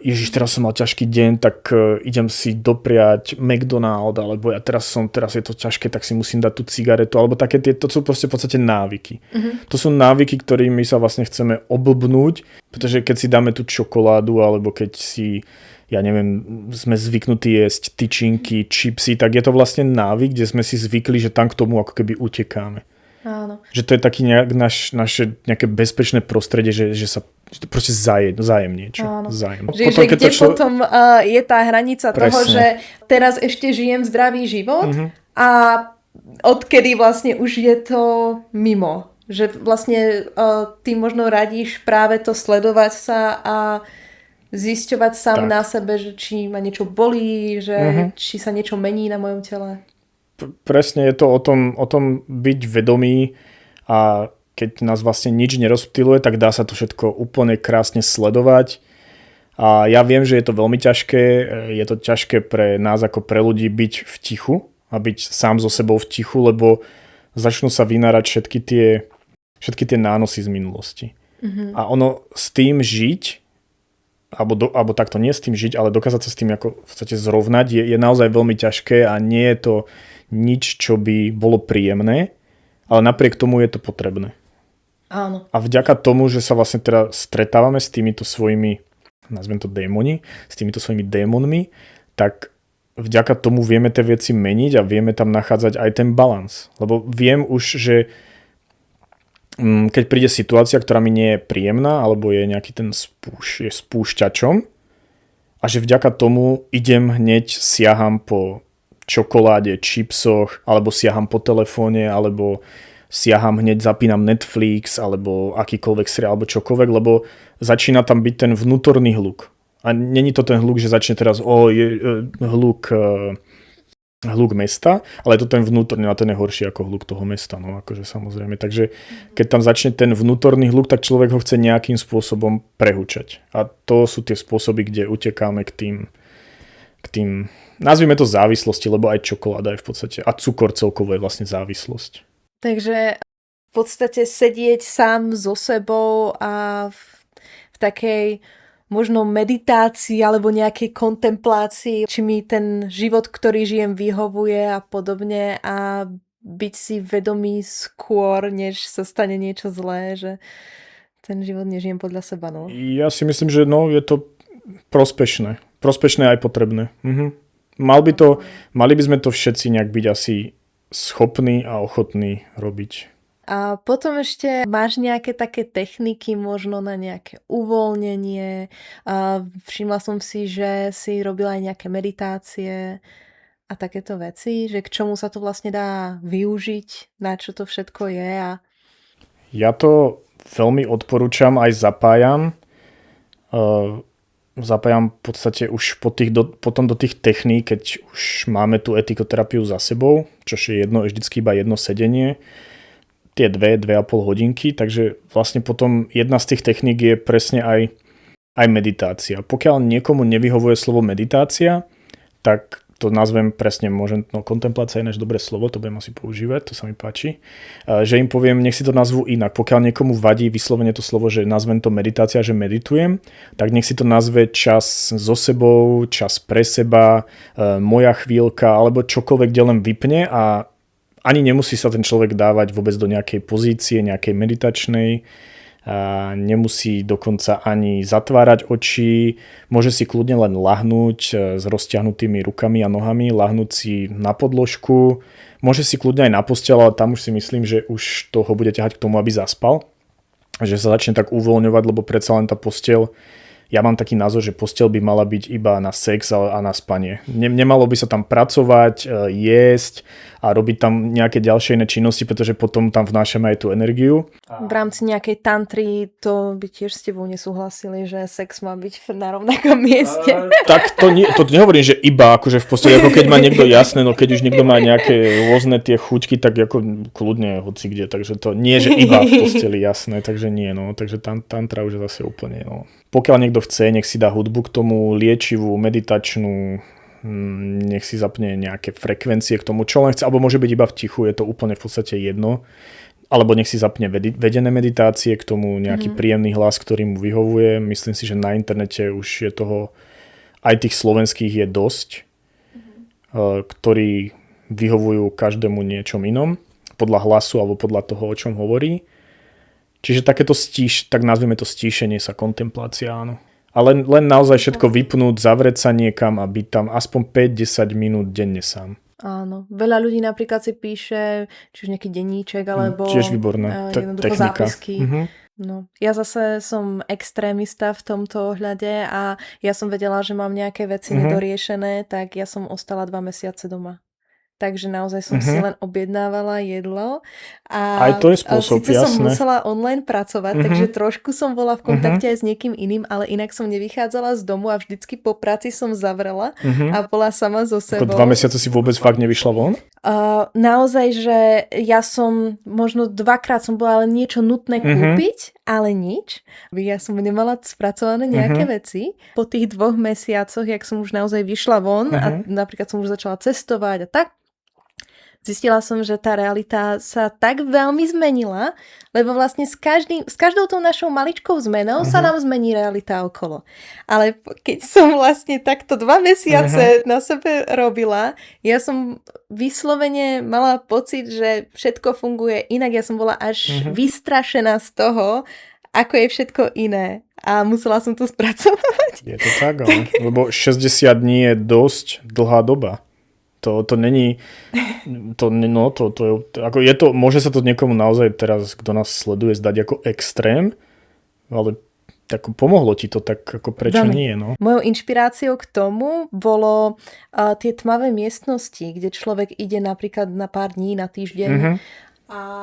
Ježiš, teraz som mal ťažký deň, tak idem si dopriať McDonald, alebo teraz je to ťažké, tak si musím dať tú cigaretu, alebo také to sú proste v podstate návyky. To sú návyky, ktorými sa vlastne chceme oblbnúť, pretože keď si dáme tú čokoládu, alebo keď si ja neviem, sme zvyknutí jesť tyčinky, čipsy, tak je to vlastne návyk, kde sme si zvykli, že tam k tomu ako keby utekáme. Áno. Že to je taký naše nejaké bezpečné prostredie, že to proste zájem niečo. Zájem. Že kde potom je tá hranica toho, že teraz ešte žijem zdravý život a odkedy vlastne už je to mimo. Že vlastne ty možno radíš práve to sledovať sa a zisťovať sám na sebe, že či ma niečo bolí, že či sa niečo mení na mojom tele. Presne je to o tom byť vedomý a keď nás vlastne nič nerozptýluje, tak dá sa to všetko úplne krásne sledovať. A ja viem, že je to veľmi ťažké. Je to ťažké pre nás ako pre ľudí byť v tichu a byť sám so sebou v tichu, lebo začnú sa vynárať všetky tie nánosy z minulosti. A ono s tým žiť alebo takto nie s tým žiť, ale dokázať sa s tým ako v podstate zrovnať je naozaj veľmi ťažké a nie je to nič, čo by bolo príjemné, ale napriek tomu je to potrebné. Áno. A vďaka tomu, že sa vlastne teda stretávame s týmito svojimi, nazvem to démoni, s týmito svojimi démonmi, tak vďaka tomu vieme tie veci meniť a vieme tam nachádzať aj ten balans. Lebo viem už, že keď príde situácia, ktorá mi nie je príjemná, alebo je nejaký ten je spúšťačom a že vďaka tomu idem hneď siaham po čokoláde, čipsoch, alebo siaham po telefóne, alebo siaham hneď, zapínam Netflix, alebo akýkoľvek seriál, alebo čokoľvek, lebo začína tam byť ten vnútorný hluk. A není to ten hluk, že začne teraz hluk mesta, ale je to ten vnútorný a ten je horší ako hluk toho mesta, no akože samozrejme. Takže keď tam začne ten vnútorný hluk, tak človek ho chce nejakým spôsobom prehúčať. A to sú tie spôsoby, kde utekáme k tým nazvime to závislosti, lebo aj čokoláda je v podstate a cukor celkovo je vlastne závislosť. Takže v podstate sedieť sám so sebou a v takej možno meditácii alebo nejakej kontemplácii, či mi ten život, ktorý žijem, vyhovuje a podobne a byť si vedomý skôr, než sa stane niečo zlé, že ten život nežijem podľa seba. No. Ja si myslím, že je to prospešné. Prospešné aj potrebné. Mali by sme to všetci nejak byť asi schopní a ochotní robiť. A potom ešte máš nejaké také techniky možno na nejaké uvoľnenie. Všimla som si, že si robila aj nejaké meditácie a takéto veci, že k čomu sa to vlastne dá využiť, na čo to všetko je. Ja to veľmi odporúčam, aj zapájam. Zapájam v podstate už potom do tých techník, keď už máme tú etikoterapiu za sebou, čo je vždycky iba jedno sedenie, tie 2,5 hodinky, takže vlastne potom jedna z tých techník je presne aj meditácia. Pokiaľ niekomu nevyhovuje slovo meditácia, tak to nazvem presne, kontemplácia je náš dobré slovo, to budem asi používať, to sa mi páči, že im poviem, nech si to nazvú inak. Pokiaľ niekomu vadí vyslovene to slovo, že nazvem to meditácia, že meditujem, tak nech si to nazve čas so sebou, čas pre seba, moja chvíľka, alebo čokoľvek, kde len vypne a ani nemusí sa ten človek dávať vôbec do nejakej pozície, nejakej meditačnej. A nemusí dokonca ani zatvárať oči, môže si kľudne len lahnúť s rozťahnutými rukami a nohami, lahnúť si na podložku, môže si kľudne aj na posteľ, ale tam už si myslím, že už toho bude ťahať k tomu, aby zaspal. Že sa začne tak uvoľňovať, lebo predsa len tá posteľ, ja mám taký názor, že posteľ by mala byť iba na sex a na spanie. Nemalo by sa tam pracovať, jesť a robiť tam nejaké ďalšie iné činnosti, pretože potom tam vnášame aj tú energiu. V rámci nejakej tantry to by tiež s tebou nesúhlasili, že sex má byť na rovnakom mieste. Tak to nehovorím, že iba akože v posteli, ako keď má niekto jasné, no keď už niekto má nejaké rôzne tie chuťky, tak ako kľudne hoci kde, takže to nie, že iba v posteli jasné, takže nie, no, takže tantra už je zase úplne, no. Pokiaľ niekto chce, nech si dá hudbu k tomu, liečivú, meditačnú, nech si zapne nejaké frekvencie k tomu, čo len chce, alebo môže byť iba v tichu, je to úplne v podstate jedno, alebo nech si zapne vedené meditácie k tomu, nejaký príjemný hlas, ktorý mu vyhovuje. Myslím si, že na internete už je toho, aj tých slovenských je dosť, ktorí vyhovujú každému niečom inom, podľa hlasu alebo podľa toho, o čom hovorí. Čiže takéto tak nazvime to stíšenie sa, kontemplácia, áno. Ale len naozaj všetko vypnúť, zavrieť sa niekam a byť tam aspoň 5-10 minút denne sám. Áno, veľa ľudí napríklad si píše, či už nejaký denníček, alebo tiež výborná technika. Zápisky. No, ja zase som extrémista v tomto ohľade a ja som vedela, že mám nejaké veci nedoriešené, tak ja som ostala 2 mesiace doma. Takže naozaj som si len objednávala jedlo. A aj to je spôsob, síce jasné. som musela online pracovať, takže trošku som bola v kontakte aj s niekým iným, ale inak som nevychádzala z domu a vždycky po práci som zavrela a bola sama so sebou. Ako 2 mesiace si vôbec fakt nevyšla von? Naozaj, že ja som možno 2-krát som bola len niečo nutné kúpiť, ale nič. Ja som nemala spracované nejaké veci. Po tých 2 mesiacoch, jak som už naozaj vyšla von a napríklad som už začala cestovať a tak, zistila som, že tá realita sa tak veľmi zmenila, lebo vlastne s každou tou našou maličkou zmenou sa nám zmení realita okolo. Ale keď som vlastne takto 2 mesiace na sebe robila, ja som vyslovene mala pocit, že všetko funguje inak. Ja som bola až vystrašená z toho, ako je všetko iné. A musela som to spracovať. Je to tak, ale, lebo 60 dní je dosť dlhá doba. To není, ako je to, môže sa to niekomu naozaj teraz, kto nás sleduje, zdať ako extrém, ale tak pomohlo ti to, tak ako prečo nie, no? Mojou inšpiráciou k tomu bolo tie tmavé miestnosti, kde človek ide napríklad na pár dní, na týždeň.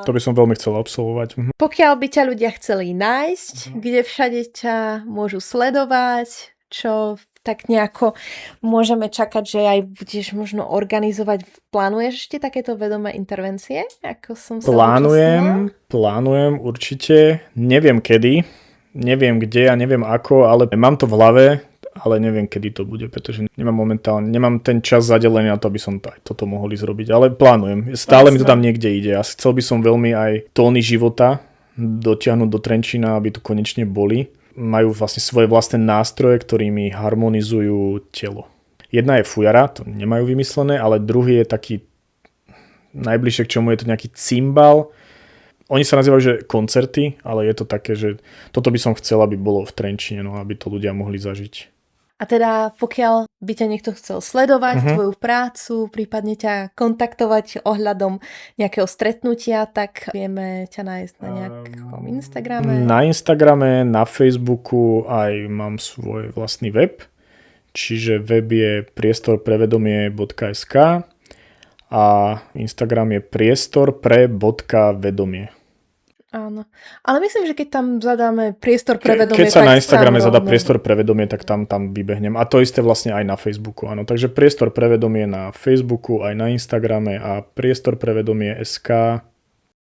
To by som veľmi chcel absolvovať. Pokiaľ by ťa ľudia chceli nájsť, kde všade ťa môžu sledovať, čo tak nejako môžeme čakať, že aj budeš možno organizovať. Plánuješ ešte takéto vedomé intervencie? Ako som sa Plánujem určite. Neviem kedy, neviem kde a neviem ako, ale mám to v hlave, ale neviem kedy to bude, pretože nemám ten čas zadelený na to, aby som aj toto mohol ísť robiť. Ale plánujem. Stále mi to tam niekde ide. A chcel by som veľmi aj tóny života dotiahnuť do Trenčína, aby tu konečne boli. Majú vlastne svoje vlastné nástroje, ktorými harmonizujú telo. Jedna je fujara, to nemajú vymyslené, ale druhý je taký najbližšie k čomu je to nejaký cymbal. Oni sa nazývajú, že koncerty, ale je to také, že toto by som chcel, aby bolo v Trenčíne, no, aby to ľudia mohli zažiť. A teda pokiaľ by ťa niekto chcel sledovať, tvoju prácu, prípadne ťa kontaktovať ohľadom nejakého stretnutia, tak vieme ťa nájsť na nejakom Instagrame. Na Instagrame, na Facebooku aj mám svoj vlastný web, čiže web je priestorprevedomie.sk a Instagram je priestorpre.vedomie. Áno. Ale myslím, že keď tam zadáme priestor pre vedomie... Keď sa na Instagrame zadá priestor pre vedomie, tak tam vybehnem. A to isté vlastne aj na Facebooku. Áno. Takže priestor pre vedomie na Facebooku, aj na Instagrame a priestor pre vedomie SK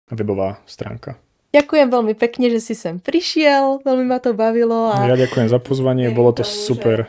webová stránka. Ďakujem veľmi pekne, že si sem prišiel. Veľmi ma to bavilo. Ja ďakujem za pozvanie, bolo to super.